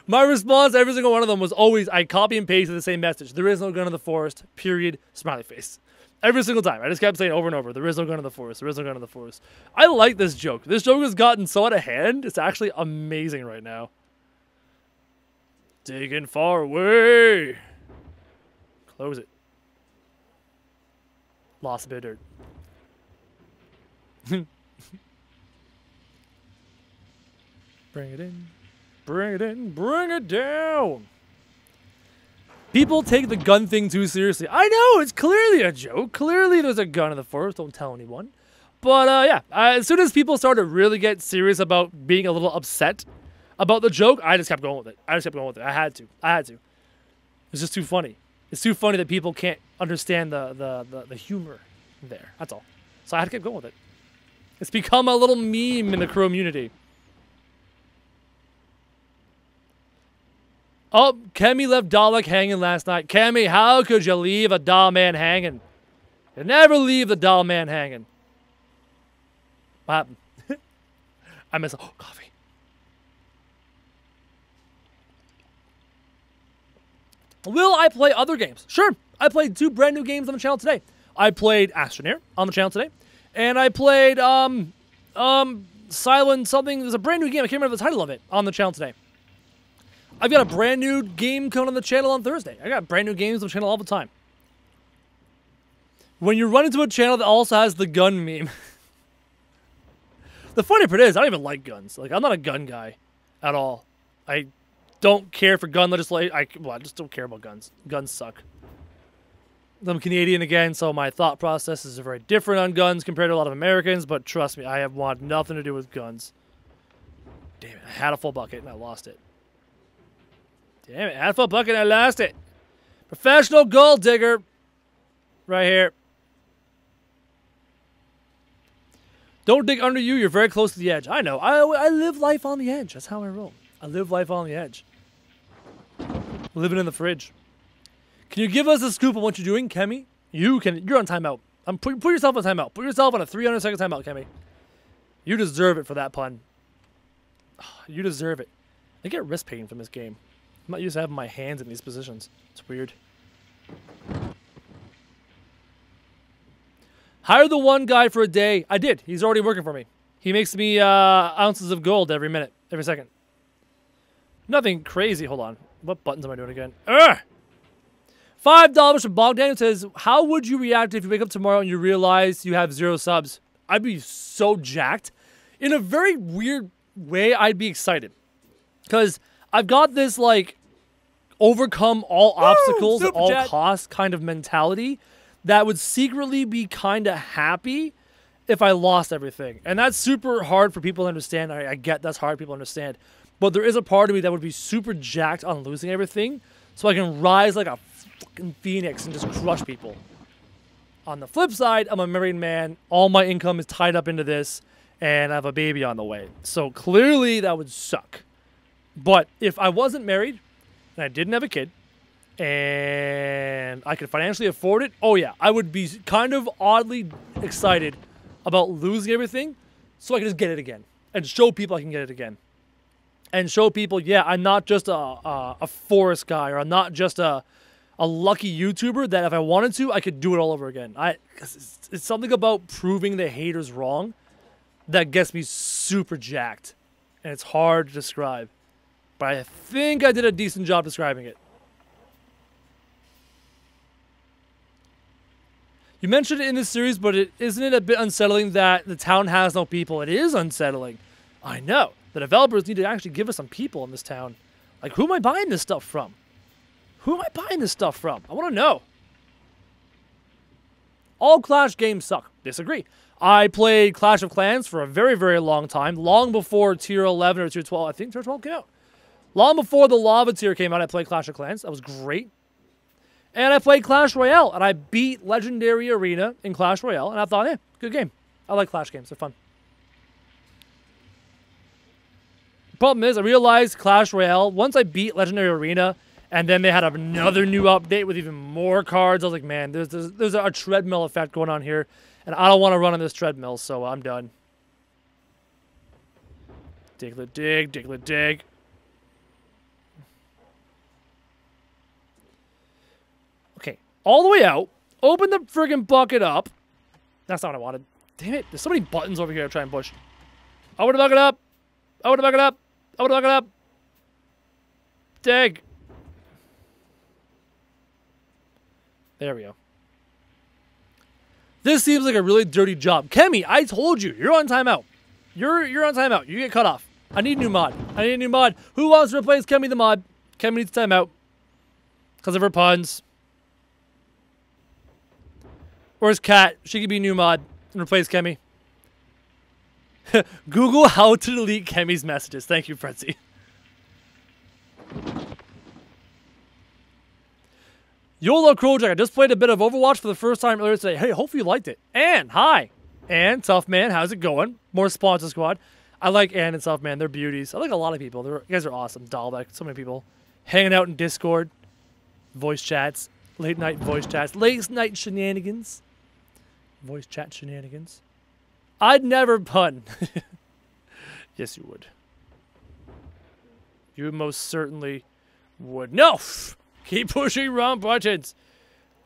My response to every single one of them was always, I copy and pasted the same message. There is no gun in the forest, period, smiley face. Every single time. I just kept saying over and over, there is no gun in the forest, there is no gun in the forest. I like this joke. This joke has gotten so out of hand, it's actually amazing right now. Digging far away. Close it. Lost a bit of dirt. Bring it in. Bring it in. Bring it down. People take the gun thing too seriously. I know, it's clearly a joke. Clearly there's a gun in the forest. Don't tell anyone. But yeah, as soon as people started to really get serious about being a little upset about the joke, I just kept going with it. I had to. It's just too funny. It's too funny that people can't understand the humor there. That's all. So I had to keep going with it. It's become a little meme in the community. Oh, Kemi left Dalek hanging last night. Kemi, how could you leave a doll man hanging? You never leave the doll man hanging. What happened? I miss coffee. Will I play other games? Sure. I played 2 brand new games on the channel today. I played Astroneer on the channel today. And I played Silent something. There's a brand new game. I can't remember the title of it on the channel today. I've got a brand new game coming on the channel on Thursday. I got brand new games on the channel all the time. When you run into a channel that also has the gun meme. The funny part is, I don't even like guns. Like, I'm not a gun guy at all. I don't care for gun legislation. I just don't care about guns. Guns suck. I'm Canadian again, so my thought processes are very different on guns compared to a lot of Americans, but trust me, I have wanted nothing to do with guns. Damn it, I had a full bucket and I lost it. Damn it, I had a full bucket and I lost it. Professional gold digger. Right here. Don't dig under you, you're very close to the edge. I know, I live life on the edge. That's how I roll. I live life on the edge. Living in the fridge. Can you give us a scoop on what you're doing, Kemi? You're on timeout. Put yourself on timeout. Put yourself on a 300-second timeout, Kemi. You deserve it for that pun. You deserve it. I get wrist pain from this game. I'm not used to having my hands in these positions. It's weird. Hire the one guy for a day. I did. He's already working for me. He makes me ounces of gold every minute, every second. Nothing crazy. Hold on. What buttons am I doing again? Ugh! $5 from Bogdan says, how would you react if you wake up tomorrow and you realize you have 0 subs? I'd be so jacked. In a very weird way, I'd be excited. Because I've got this, like, overcome all obstacles at all costs kind of mentality that would secretly be kind of happy if I lost everything. And that's super hard for people to understand. I get that's hard for people to understand. But there is a part of me that would be super jacked on losing everything so I can rise like a fucking phoenix and just crush people. On the flip side, I'm a married man. All my income is tied up into this, and I have a baby on the way. So clearly that would suck. But if I wasn't married and I didn't have a kid and I could financially afford it, oh yeah, I would be kind of oddly excited about losing everything so I can just get it again and show people I can get it again. And show people, yeah, I'm not just a forest guy, or I'm not just a lucky YouTuber that if I wanted to, I could do it all over again. It's something about proving the haters wrong that gets me super jacked. And it's hard to describe. But I think I did a decent job describing it. You mentioned it in this series, but isn't it a bit unsettling that the town has no people? It is unsettling. I know. The developers need to actually give us some people in this town. Like, who am I buying this stuff from? Who am I buying this stuff from? I want to know. All Clash games suck. Disagree. I played Clash of Clans for a very, very long time. Long before Tier 11 or Tier 12. I think Tier 12 came out. Long before the Lava tier came out, I played Clash of Clans. That was great. And I played Clash Royale. And I beat Legendary Arena in Clash Royale. And I thought, good game. I like Clash games. They're fun. Problem is, I realized Clash Royale, once I beat Legendary Arena, and then they had another new update with even more cards, I was like, man, there's a treadmill effect going on here, and I don't want to run on this treadmill, so I'm done. Diglet dig, Diglet dig. Okay, all the way out. Open the friggin' bucket up. That's not what I wanted. Damn it, there's so many buttons over here to try and push. Open the bucket up. Open the bucket up. Open the bucket up. Dig. There we go. This seems like a really dirty job. Kemi, I told you, you're on timeout. You're on timeout. You get cut off. I need a new mod. I need a new mod. Who wants to replace Kemi the mod? Kemi needs timeout. Because of her puns. Where's Kat? She could be a new mod and replace Kemi. Google how to delete Kemi's messages. Thank you, Frenzy. YOLO Crowjack, I just played a bit of Overwatch for the first time earlier today. Hey, hopefully you liked it. And hi. And Tough Man, how's it going? More sponsor squad. I like Ann and Tough Man. They're beauties. I like a lot of people. You guys are awesome. Dahlbeck, so many people. Hanging out in Discord. Voice chats. Late night voice chats. Late night shenanigans. Voice chat shenanigans. I'd never pun. Yes, you would. You most certainly would. No! Keep pushing wrong buttons.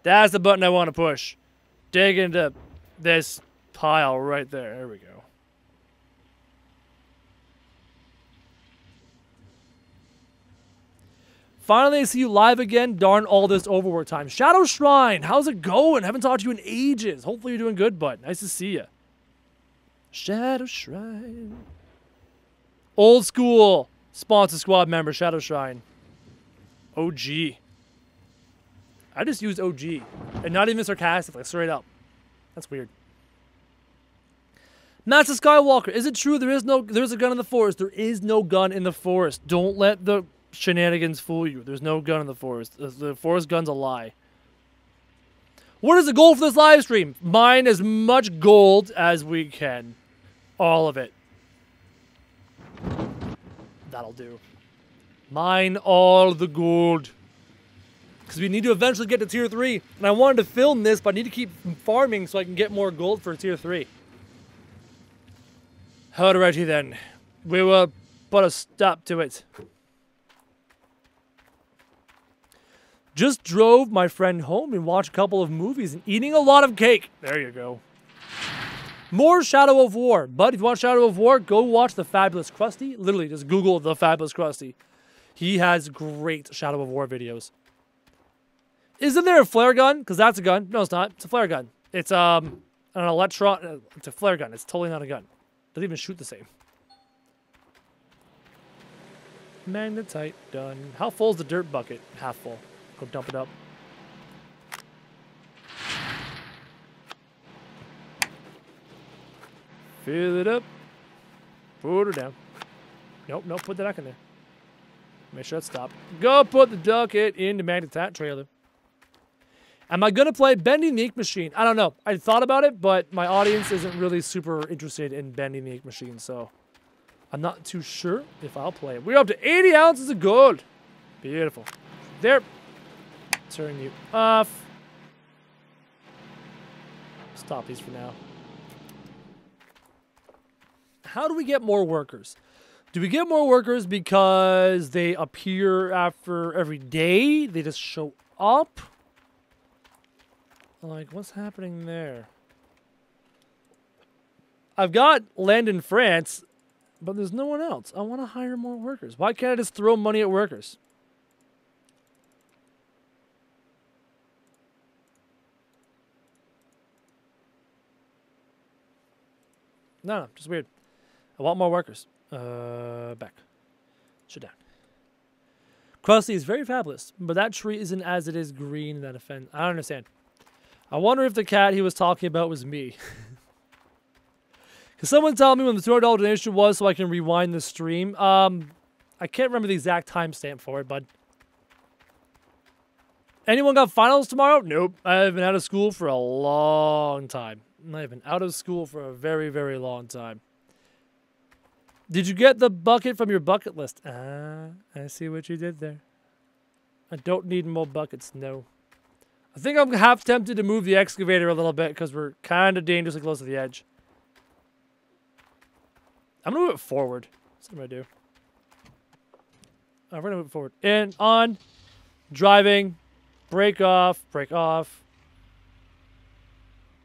That's the button I want to push. Dig into this pile right there. There we go. Finally, I see you live again. Darn all this overwork time. Shadow Shrine, how's it going? Haven't talked to you in ages. Hopefully you're doing good, bud. Nice to see you. Shadow Shrine. Old school sponsor squad member, Shadow Shrine. OG. I just used OG. And not even sarcastically, straight up. That's weird. Master Skywalker, is it true there's a gun in the forest? There is no gun in the forest. Don't let the shenanigans fool you. There's no gun in the forest. The forest gun's a lie. What is the goal for this live stream? Mine as much gold as we can. All of it. That'll do. Mine all the gold. Because we need to eventually get to tier 3. And I wanted to film this, but I need to keep farming so I can get more gold for tier 3. Alrighty then. We will put a stop to it. Just drove my friend home and watched a couple of movies and eating a lot of cake. There you go. More Shadow of War. But if you want Shadow of War, go watch The Fabulous Krusty. Literally, just Google The Fabulous Krusty. He has great Shadow of War videos. Isn't there a flare gun? Because that's a gun. No, it's not. It's a flare gun. It's an electron. It's a flare gun. It's totally not a gun. Doesn't even shoot the same. Magnetite done. How full is the dirt bucket? Half full. Go dump it up. Fill it up. Put her down. Nope, nope. Put that back in there. Make sure that's stopped. Go put the bucket in the magnetite trailer. Am I going to play Bending the Ink Machine? I don't know. I thought about it, but my audience isn't really super interested in Bending the Ink Machine, so I'm not too sure if I'll play it. We're up to 80 ounces of gold. Beautiful. There. Turn you off. Stop these for now. How do we get more workers? Do we get more workers because they appear after every day? They just show up? Like, what's happening there? I've got land in France, but there's no one else. I want to hire more workers. Why can't I just throw money at workers? No, just weird. I want more workers. Back. Shut down. Krusty is very fabulous, but that tree isn't as it is green. That offends. I don't understand. I wonder if the cat he was talking about was me. Can someone tell me when the $200 donation was so I can rewind the stream? I can't remember the exact timestamp for it, bud. Anyone got finals tomorrow? Nope. I've been out of school for a long time. I've been out of school for a very, very long time. Did you get the bucket from your bucket list? Ah, I see what you did there. I don't need more buckets, no. I think I'm half tempted to move the excavator a little bit because we're kind of dangerously close to the edge. I'm going to move it forward. That's what I'm going to do. We're going to move it forward. In, on, driving, brake off, brake off.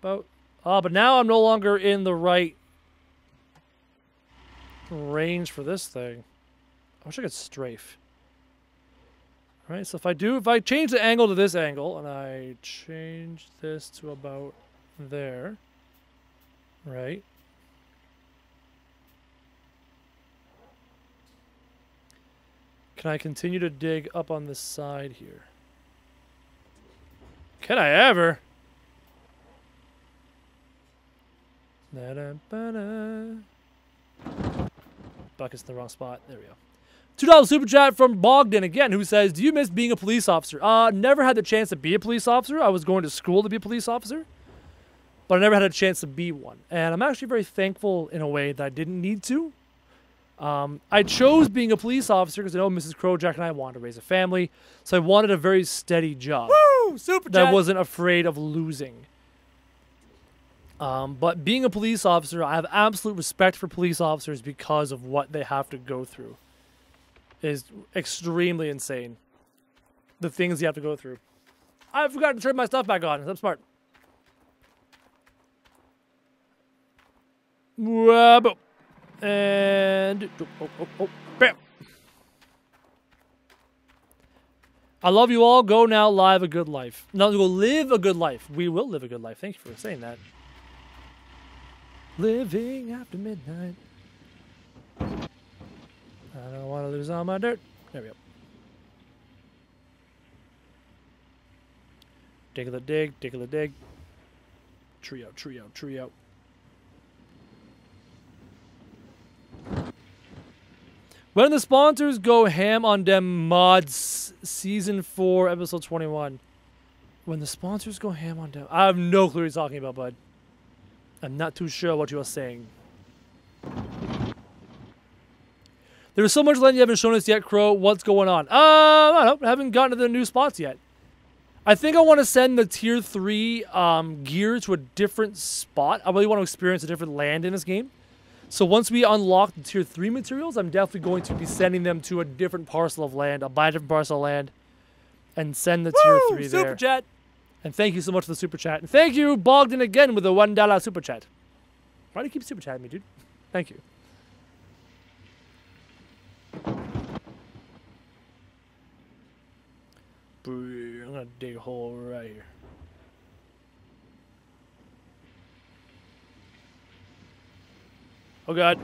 But now I'm no longer in the right range for this thing. I wish I could strafe. All right, so if I change the angle to this angle, and I change this to about there, right? Can I continue to dig up on this side here? Can I ever? Bucket's in the wrong spot. There we go. $2 super chat from Bogdan again, who says, do you miss being a police officer? Never had the chance to be a police officer. I was going to school to be a police officer, but I never had a chance to be one. And I'm actually very thankful in a way that I didn't need to. I chose being a police officer because I know Mrs. Krojack and I wanted to raise a family, so I wanted a very steady job. Woo! Super that chat. wasn't afraid of losing. But being a police officer, I have absolute respect for police officers because of what they have to go through. It is extremely insane. The things you have to go through. I forgot to turn my stuff back on. I'm smart. And bam. I love you all. Go now, live a good life. No, go live a good life. We will live a good life. Thank you for saying that. Living after midnight. I don't want to lose all my dirt. There we go. Dig, dig, dig. Tree out, tree out, tree out. When the sponsors go ham on them mods, season 4, episode 21. When the sponsors go ham on them, I have no clue what you're talking about, bud. I'm not too sure what you are saying. There is so much land you haven't shown us yet, Crow. What's going on? I don't know. I haven't gotten to the new spots yet. I think I want to send the tier 3 gear to a different spot. I really want to experience a different land in this game. So once we unlock the tier 3 materials, I'm definitely going to be sending them to a different parcel of land. I'll buy a different parcel of land and send the tier 3 there. Super chat. And thank you so much for the super chat. And thank you, Bogdan, again with the $1 super chat. Why do you keep super chatting me, dude? Thank you. I'm gonna dig a hole right here. Oh god.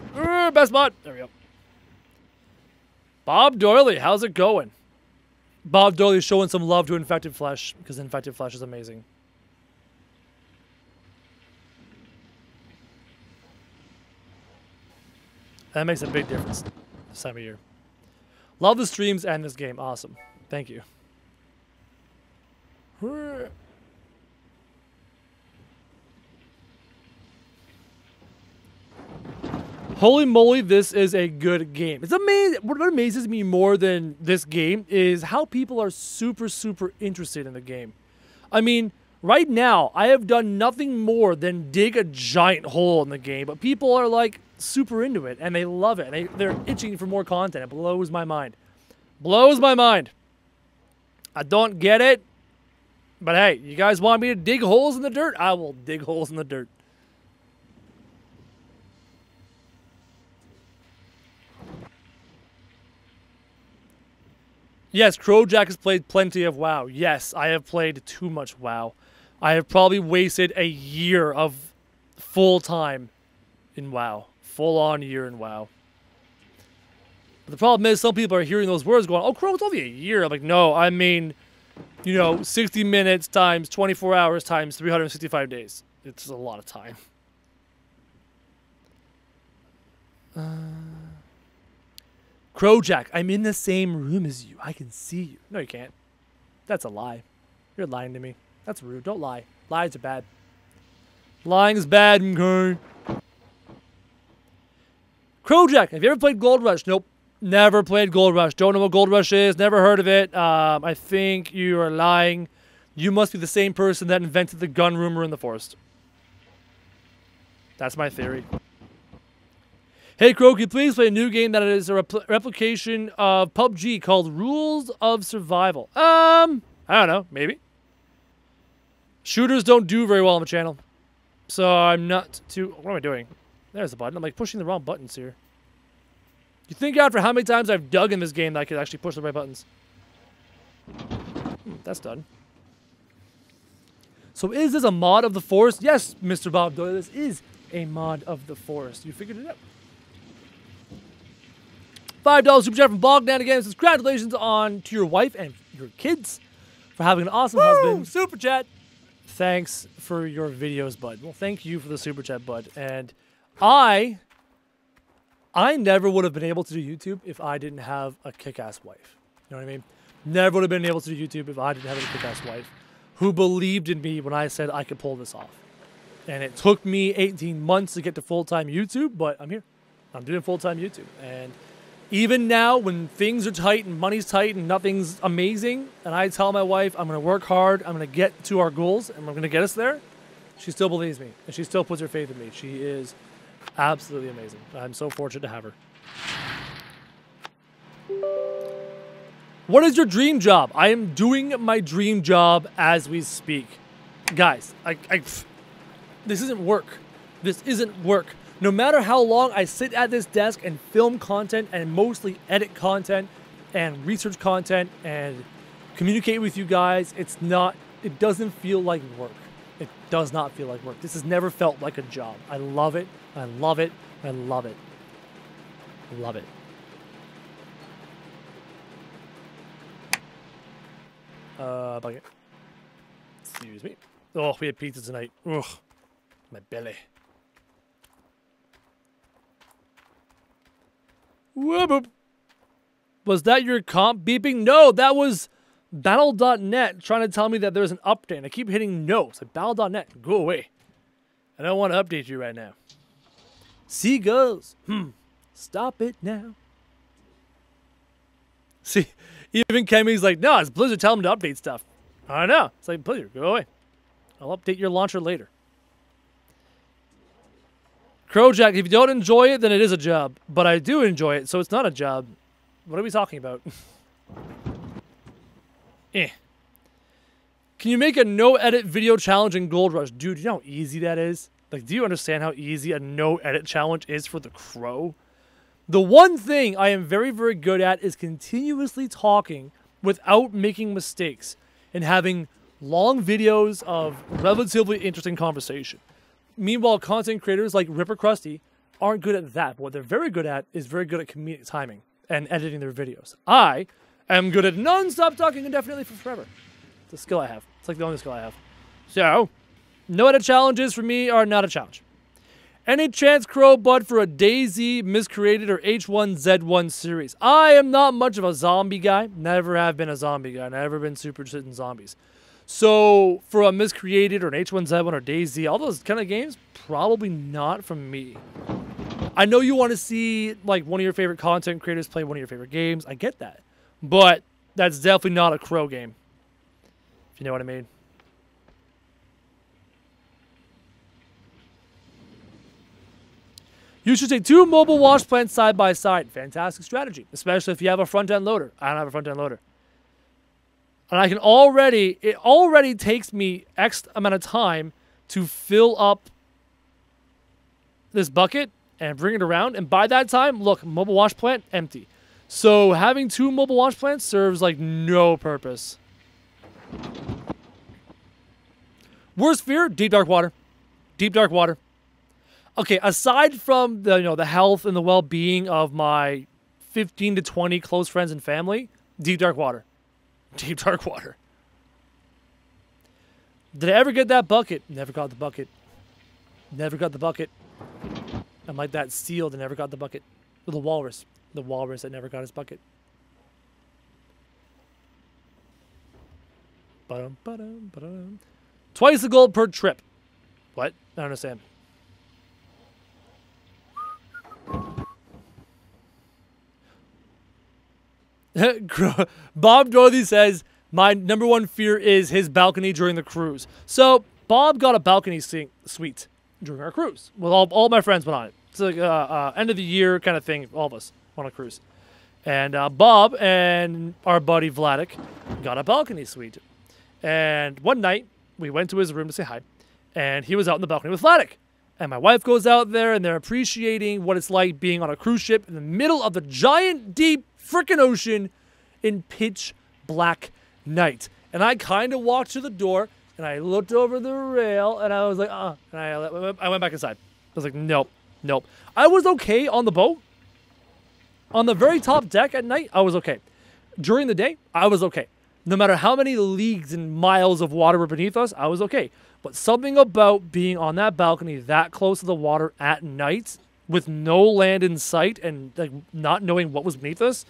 Best spot. There we go. Bob Doyley, how's it going? Bob Doyley showing some love to Infected Flesh because Infected Flesh is amazing. That makes a big difference this time of year. Love the streams and this game. Awesome. Thank you. Holy moly, this is a good game. It's amazing. What amazes me more than this game is how people are super, super interested in the game. I mean, right now, I have done nothing more than dig a giant hole in the game, but people are like super into it and they love it. And they're itching for more content. It blows my mind. Blows my mind. I don't get it. But hey, you guys want me to dig holes in the dirt? I will dig holes in the dirt. Yes, Crowjack has played plenty of WoW. Yes, I have played too much WoW. I have probably wasted a year of full time in WoW. Full on year in WoW. But the problem is some people are hearing those words going, oh, Crow, it's only a year. I'm like, no, I mean, you know, 60 minutes times 24 hours times 365 days. It's a lot of time. Crowjack, I'm in the same room as you. I can see you. No, you can't. That's a lie. You're lying to me. That's rude. Don't lie. Lies are bad. Lying is bad, okay? Crowjack, have you ever played Gold Rush? Nope. Never played Gold Rush. Don't know what Gold Rush is. Never heard of it. I think you are lying. You must be the same person that invented the gun rumor in the forest. That's my theory. Hey, Crow, can you please play a new game that is a replication of PUBG called Rules of Survival? I don't know. Maybe. Shooters don't do very well on the channel. So I'm not too... What am I doing? There's the button. I'm like pushing the wrong buttons here. You think after how many times I've dug in this game that I could actually push the right buttons? That's done. So is this a mod of the forest? Yes, Mr. Bob Doyle, this is a mod of the forest. You figured it out. $5 super chat from Bogdan again. It says, congratulations to your wife and your kids for having an awesome husband. Super chat. Thanks for your videos, bud. Well, thank you for the super chat, bud. And I never would have been able to do YouTube if I didn't have a kick-ass wife. You know what I mean? Never would have been able to do YouTube if I didn't have a kick-ass wife who believed in me when I said I could pull this off. And it took me 18 months to get to full-time YouTube, but I'm here. I'm doing full-time YouTube. And even now, when things are tight and money's tight and nothing's amazing, and I tell my wife I'm going to work hard, I'm going to get to our goals, and I'm going to get us there, she still believes me, and she still puts her faith in me. She is absolutely amazing. I'm so fortunate to have her. What is your dream job? I am doing my dream job as we speak. Guys, this isn't work. This isn't work. No matter how long I sit at this desk and film content and mostly edit content and research content and communicate with you guys, it doesn't feel like work. It does not feel like work. This has never felt like a job. I love it. I love it. I love it. I love it. Bucket. Excuse me. Oh, we had pizza tonight. Ugh. My belly. Whoop. Was that your comp beeping? No, that was Battle.net trying to tell me that there's an update. And I keep hitting no. It's like Battle.net, go away. I don't want to update you right now. Seagulls. Stop it now. See, even Kemi's like, no, it's Blizzard. Tell them to update stuff. I know. It's like, Blizzard, go away. I'll update your launcher later. Crowjack, if you don't enjoy it, then it is a job. But I do enjoy it, so it's not a job. What are we talking about? Can you make a no-edit video challenge in Gold Rush? Dude, you know how easy that is? Like, do you understand how easy a no-edit challenge is for the Crow? The one thing I am very, very good at is continuously talking without making mistakes and having long videos of relatively interesting conversation. Meanwhile, content creators like Ripper Krusty aren't good at that. But what they're very good at is very good at comedic timing and editing their videos. I am good at non-stop talking indefinitely for forever. It's a skill I have. It's like the only skill I have. So, no edit challenges for me are not a challenge. Any chance, Crow Bud, for a DayZ, Miscreated, or H1Z1 series? I am not much of a zombie guy. Never have been a zombie guy. Never been super interested in zombies. So, for a Miscreated or an H1Z1 or DayZ, all those kind of games, probably not from me. I know you want to see like one of your favorite content creators play one of your favorite games. I get that. But that's definitely not a Crow game. If you know what I mean. You should take 2 mobile wash plants side by side. Fantastic strategy, especially if you have a front-end loader. I don't have a front-end loader. And I can already, it already takes me X amount of time to fill up this bucket and bring it around. And by that time, look, mobile wash plant, empty. So having 2 mobile wash plants serves like no purpose. Worst fear, deep dark water. Deep dark water. Okay, aside from the the health and the well-being of my 15 to 20 close friends and family, deep dark water. Deep dark water. Did I ever get that bucket? Never got the bucket. Never got the bucket. I'm like that seal that never got the bucket. The walrus. The walrus that never got his bucket. Ba-dum, ba-dum, ba-dum. Twice the gold per trip. What? I don't understand. Bob Dorothy says, my number 1 fear is his balcony during the cruise. So, Bob got a balcony suite during our cruise. Well, all my friends went on it. It's like end of the year kind of thing. All of us on a cruise. And Bob and our buddy Vladik got a balcony suite. And one night, we went to his room to say hi. And he was out in the balcony with Vladik. And my wife goes out there, and they're appreciating what it's like being on a cruise ship in the middle of the giant, deep, frickin' ocean in pitch black night. And I kind of walked to the door, and I looked over the rail, and I was like, and I went back inside. I was like, nope, nope. I was okay on the boat. On the very top deck at night, I was okay. During the day, I was okay. No matter how many leagues and miles of water were beneath us, I was okay. But something about being on that balcony that close to the water at night with no land in sight and like not knowing what was beneath us,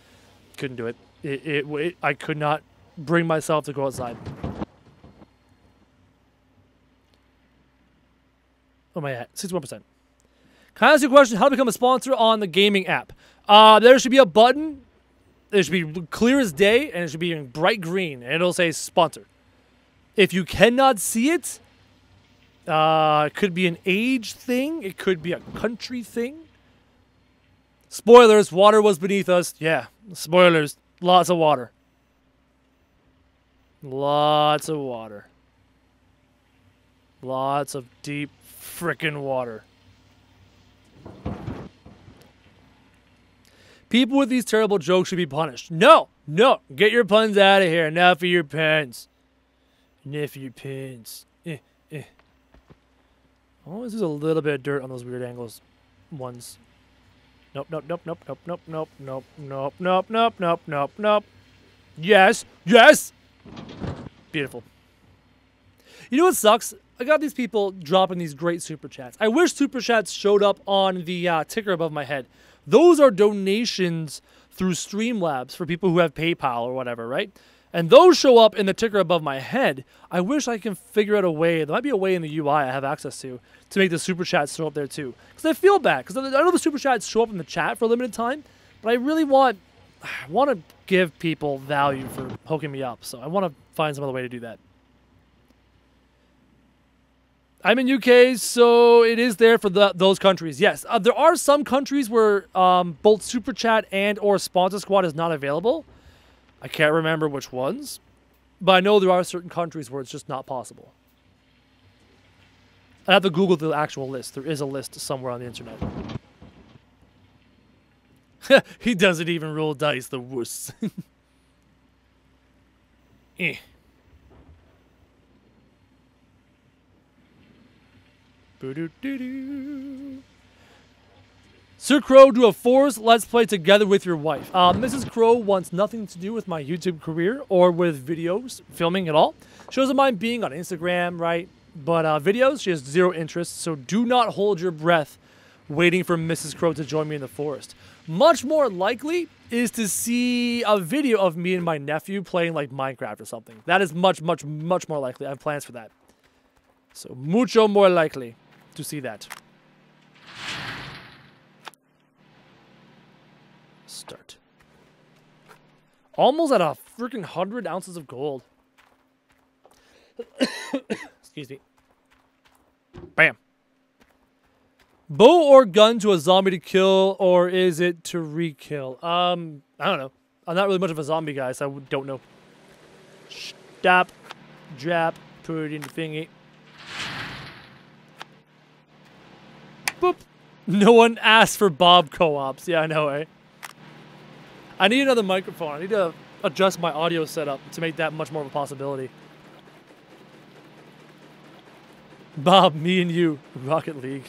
couldn't do it. I could not bring myself to go outside. What am I at? 61%. Can I ask you a question? How to become a sponsor on the gaming app? There should be a button. It should be clear as day, and it should be in bright green, and it'll say sponsor. If you cannot see it, it could be an age thing. It could be a country thing. Spoilers, water was beneath us. Yeah, spoilers, lots of water. Lots of water. Lots of deep frickin' water. People with these terrible jokes should be punished. No, no, get your puns out of here. Enough of your puns. Enough of your puns. Always there's a little bit of dirt on those weird angles ones. Nope, nope, nope, nope, nope, nope, nope, nope, nope, nope, nope, nope, nope, nope. Yes, yes! Beautiful. You know what sucks? I got these people dropping these great super chats. I wish super chats showed up on the ticker above my head. Those are donations through Streamlabs for people who have PayPal or whatever, right? And those show up in the ticker above my head. I wish I can figure out a way. There might be a way in the UI I have access to make the super chats show up there too. Because I feel bad. Because I know the super chats show up in the chat for a limited time, but I really want to give people value for hooking me up. So I want to find some other way to do that. I'm in UK, so it is there for those countries. Yes, there are some countries where both Super Chat and or Sponsor Squad is not available. I can't remember which ones, but I know there are certain countries where it's just not possible. I have to Google the actual list. There is a list somewhere on the internet. He doesn't even roll dice, the wuss. Eh. Boo-doo-doo-doo. Sir Crow, do a Forest Let's Play together with your wife. Mrs. Crow wants nothing to do with my YouTube career or with videos, filming at all. She doesn't mind being on Instagram, right? But videos, she has zero interest, so do not hold your breath waiting for Mrs. Crow to join me in the forest. Much more likely is to see a video of me and my nephew playing like Minecraft or something. That is much, much, much more likely. I have plans for that. So, mucho more likely to see that. Start. Almost at a freaking 100 ounces of gold. Excuse me. Bam. Bow or gun to a zombie to kill, or is it to re-kill? I don't know. I'm not really much of a zombie guy, so I don't know. Stop. Drop. Put it in the thingy. Boop. No one asked for Bob co-ops. Yeah, I know, eh? I need another microphone. I need to adjust my audio setup to make that much more of a possibility. Bob, me and you, Rocket League.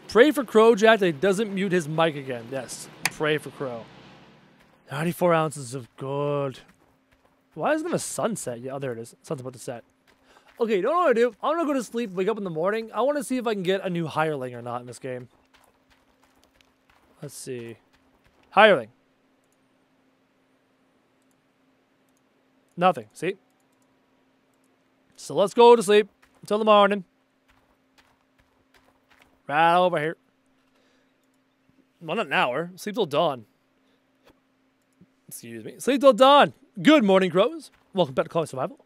Pray for Crowjack that he doesn't mute his mic again. Yes, pray for Crow. 94 ounces of gold. Why isn't it a sunset? Yeah, oh, there it is. Sun's about to set. Okay, you know what I do? I'm gonna go to sleep, wake up in the morning. I want to see if I can get a new hireling or not in this game. Let's see. Hireling. Nothing. See? So let's go to sleep until the morning. Right over here. Well, not an hour. Sleep till dawn. Excuse me. Sleep till dawn. Good morning, crows. Welcome back to Call Me Survival.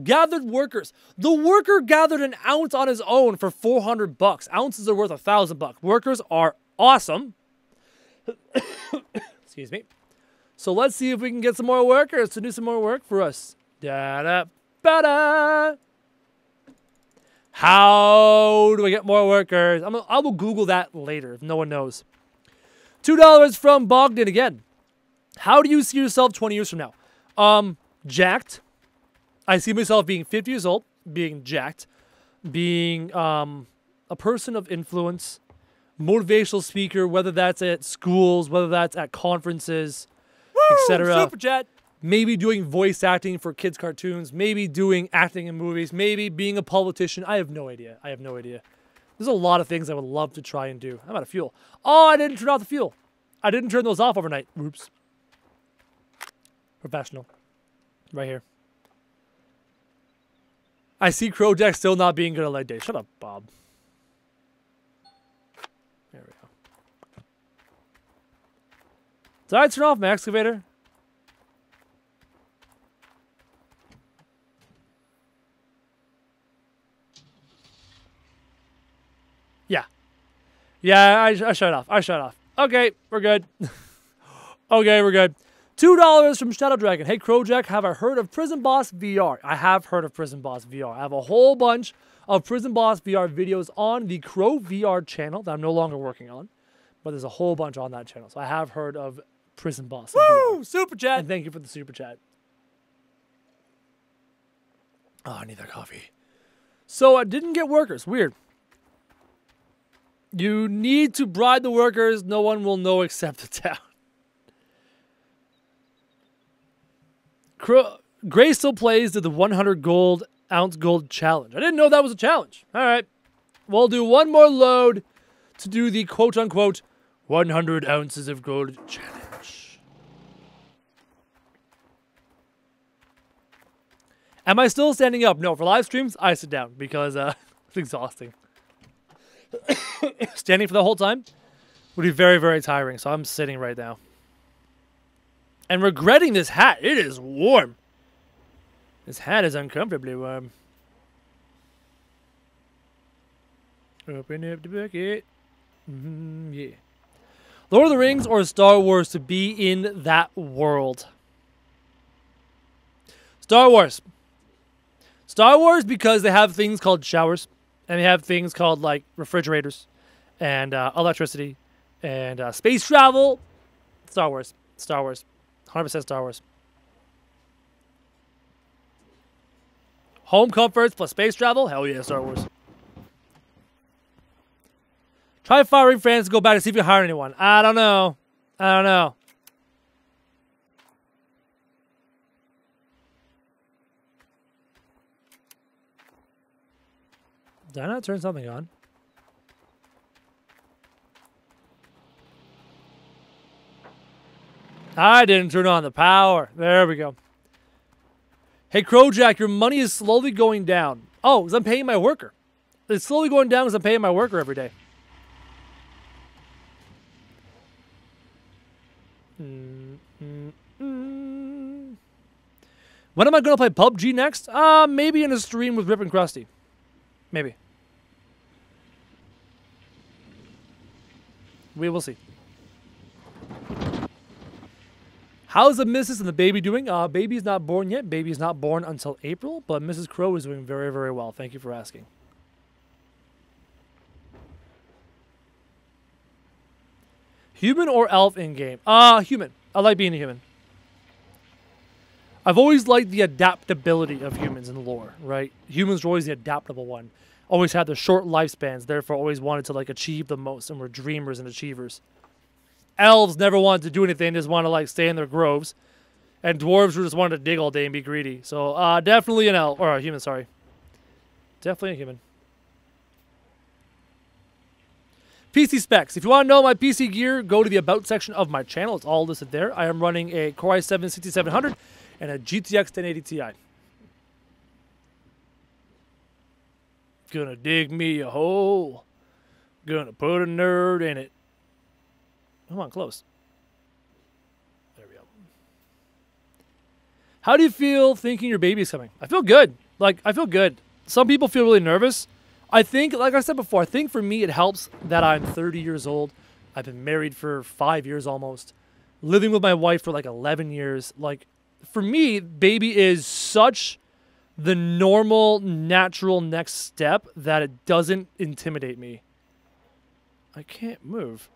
Gathered workers. The worker gathered an ounce on his own for 400 bucks. Ounces are worth 1,000 bucks. Workers are awesome. Excuse me. So let's see if we can get some more workers to do some more work for us. Da-da-ba-da. How do I get more workers? I will Google that later if no one knows. $2 from Bogdan again. How do you see yourself 20 years from now? Jacked. I see myself being 50 years old, being jacked, being a person of influence, motivational speaker, whether that's at schools, whether that's at conferences, etc. Super chat. Maybe doing voice acting for kids' cartoons, maybe doing acting in movies, maybe being a politician. I have no idea. I have no idea. There's a lot of things I would love to try and do. I'm out of fuel. Oh, I didn't turn off the fuel. I didn't turn those off overnight. Oops. Professional. Right here. I see Crowjack still not being good at leg day. Shut up, Bob. There we go. Did I turn off my excavator? Yeah. Yeah, I shut it off. I shut it off. Okay, we're good. Okay, we're good. $2 from Shadow Dragon. Hey, Crowjack, have I heard of Prison Boss VR? I have heard of Prison Boss VR. I have a whole bunch of Prison Boss VR videos on the Crow VR channel that I'm no longer working on. But there's a whole bunch on that channel. So I have heard of Prison Boss Woo! VR. Super chat. And thank you for the super chat. Oh, I need that coffee. So I didn't get workers. Weird. You need to bribe the workers. No one will know except the town. Gray still plays the 100 ounce gold challenge. I didn't know that was a challenge. All right. We'll do one more load to do the quote-unquote 100 ounces of gold challenge. Am I still standing up? No, for live streams, I sit down because it's exhausting. Standing for the whole time would be very, very tiring, so I'm sitting right now. And regretting this hat. It is warm. This hat is uncomfortably warm. Open up the bucket. Yeah. Lord of the Rings or Star Wars to be in that world? Star Wars. Star Wars because they have things called showers. And they have things called like refrigerators. And electricity. And space travel. Star Wars. Star Wars. 100% Star Wars. Home comforts plus space travel? Hell yeah, Star Wars. Try firing fans to go back to see if you hire anyone. I don't know. I don't know. Did I not turn something on? I didn't turn on the power. There we go. Hey, Crowjack, your money is slowly going down. Oh, because I'm paying my worker. It's slowly going down because I'm paying my worker every day. When am I going to play PUBG next? Maybe in a stream with Rip and Krusty. Maybe. We will see. How's the missus and the baby doing? Baby's not born yet. Baby's not born until April, but Mrs. Crow is doing very, very well. Thank you for asking. Human or elf in-game? Human. I like being a human. I've always liked the adaptability of humans in lore, right? Humans are always the adaptable one. Always had the short lifespans, therefore always wanted to like achieve the most, and were dreamers and achievers. Elves never wanted to do anything, just wanted to like stay in their groves. And dwarves who just wanted to dig all day and be greedy. So definitely an elf, or a human, sorry. Definitely a human. PC specs. If you want to know my PC gear, go to the About section of my channel. It's all listed there. I am running a Core i7 6700 and a GTX 1080 Ti. Gonna dig me a hole. Gonna put a nerd in it. Come on, close. There we go. How do you feel thinking your baby's coming? I feel good. Like, I feel good. Some people feel really nervous. I think, like I said before, I think for me it helps that I'm 30 years old. I've been married for 5 years almost. Living with my wife for like 11 years. Like, for me, baby is such the normal, natural next step that it doesn't intimidate me. I can't move.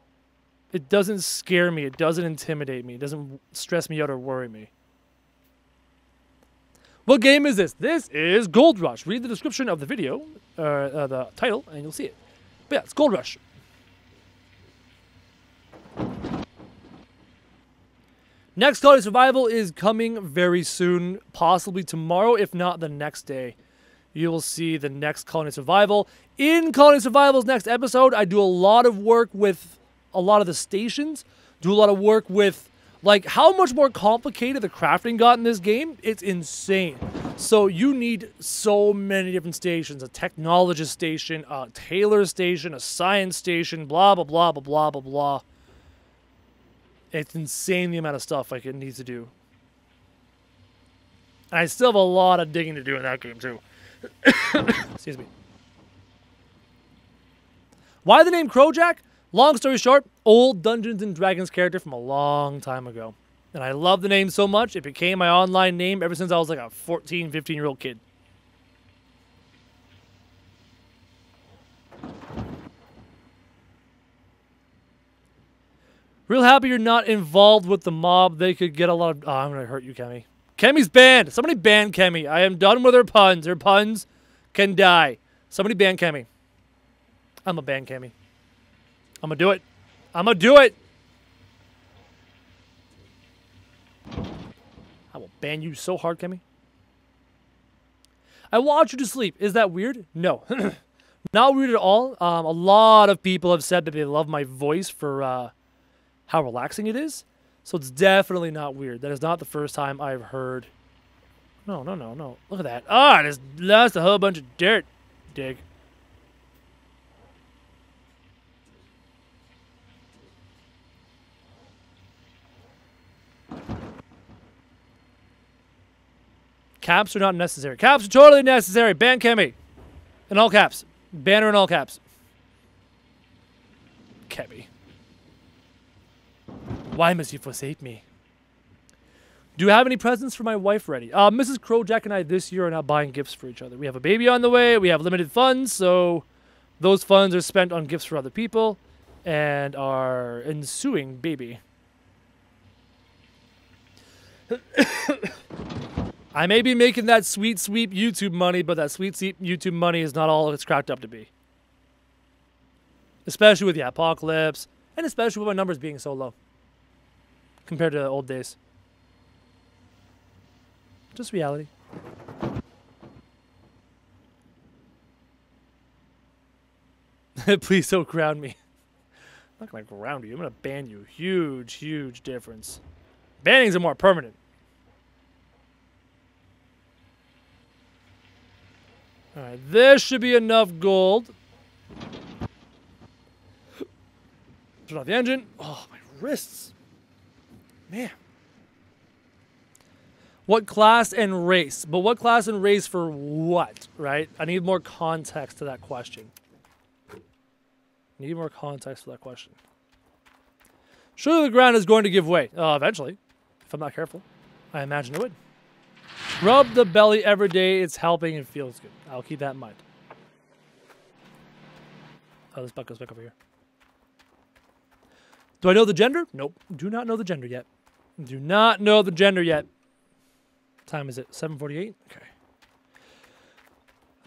It doesn't scare me. It doesn't intimidate me. It doesn't stress me out or worry me. What game is this? This is Gold Rush. Read the description of the video, the title, and you'll see it. But yeah, it's Gold Rush. Next Colony Survival is coming very soon, possibly tomorrow, if not the next day. You will see the next Colony Survival. In Colony Survival's next episode, I do a lot of work with a lot of the stations, do a lot of work with like how much more complicated the crafting got in this game. It's insane. So you need so many different stations: a technologist station, a tailor station, a science station, blah blah blah blah blah blah blah. It's insane the amount of stuff like it needs to do. And I still have a lot of digging to do in that game too. Excuse me. Why the name Crowjack? Long story short, old Dungeons & Dragons character from a long time ago. And I love the name so much, it became my online name ever since I was like a 14, 15-year-old kid. Real happy you're not involved with the mob. They could get a lot of... Oh, I'm going to hurt you, Kemi. Kemi's banned. Somebody ban Kemi. I am done with her puns. Her puns can die. Somebody ban Kemi. I'm going to ban Kemi. I'm going to do it. I'm going to do it. I will ban you so hard, Kemi. I want you to sleep. Is that weird? No. Not weird at all. A lot of people have said that they love my voice for how relaxing it is. So it's definitely not weird. That is not the first time I've heard. No, no, no, no. Look at that. Ah, I just lost a whole bunch of dirt. Dig. Caps are not necessary. Caps are totally necessary. Ban Kemi. In all caps. Ban her in all caps. Kemi. Why must you forsake me? Do you have any presents for my wife ready? Mrs. Crowjack and I this year are now buying gifts for each other. We have a baby on the way. We have limited funds, so those funds are spent on gifts for other people and our ensuing baby. I may be making that sweet, sweet YouTube money, but that sweet, sweet YouTube money is not all it's cracked up to be. Especially with the apocalypse, and especially with my numbers being so low compared to the old days. Just reality. Please don't ground me. I'm not going to ground you. I'm going to ban you. Huge, huge difference. Bannings are more permanent. Alright, this should be enough gold. Turn off the engine. Oh, my wrists. Man. What class and race? But what class and race for what, right? I need more context to that question. Need more context for that question. Surely the ground is going to give way. Eventually. If I'm not careful. I imagine it would. Rub the belly every day. It's helping and feels good. I'll keep that in mind. Oh, this buck goes back over here. Do I know the gender? Nope. Do not know the gender yet. Do not know the gender yet. What time is it? 7:48? Okay.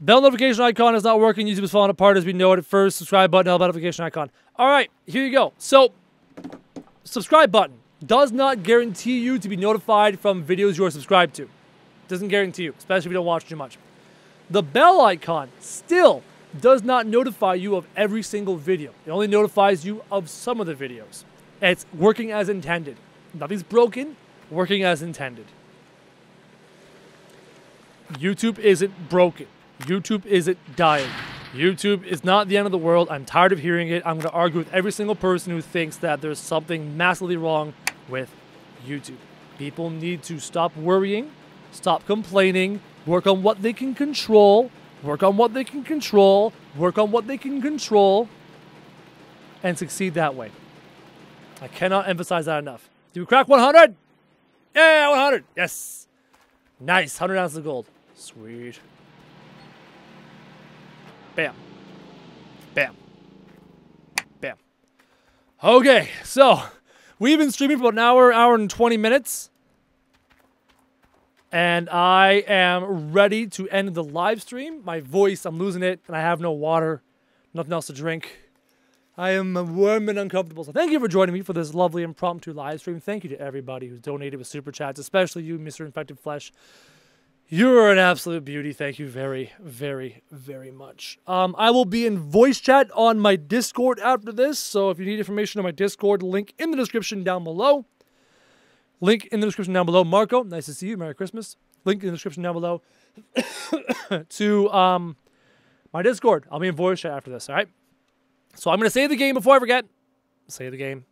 Bell notification icon is not working. YouTube is falling apart as we know it at first. Subscribe button, bell notification icon. All right, here you go. So, subscribe button does not guarantee you to be notified from videos you are subscribed to. Doesn't guarantee you, especially if you don't watch too much. The bell icon still does not notify you of every single video. It only notifies you of some of the videos. It's working as intended. Nothing's broken, working as intended. YouTube isn't broken. YouTube isn't dying. YouTube is not the end of the world. I'm tired of hearing it. I'm going to argue with every single person who thinks that there's something massively wrong with YouTube. People need to stop worrying, stop complaining, work on what they can control, work on what they can control, work on what they can control, and succeed that way. I cannot emphasize that enough. Do we crack 100? Yeah, 100. Yes. Nice. 100 ounces of gold. Sweet. Bam. Bam. Bam. Okay, so we've been streaming for about an hour and 20 minutes. And I am ready to end the live stream. My voice, I'm losing it, and I have no water, nothing else to drink. I am warm and uncomfortable. So thank you for joining me for this lovely impromptu live stream. Thank you to everybody who's donated with Super Chats, especially you, Mr. Infected Flesh. You're an absolute beauty. Thank you very, very, very much. I will be in voice chat on my Discord after this. So if you need information on my Discord, link in the description down below. Link in the description down below. Marco, nice to see you. Merry Christmas. Link in the description down below to my Discord. I'll be in voice chat after this, all right? So I'm going to save the game before I forget. Save the game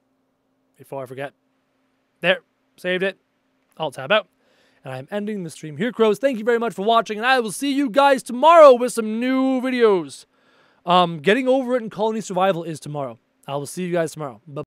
before I forget. There. Saved it. I'll tab out. And I'm ending the stream here, crows. Thank you very much for watching, and I will see you guys tomorrow with some new videos. Getting over it in colony survival is tomorrow. I will see you guys tomorrow. Bye.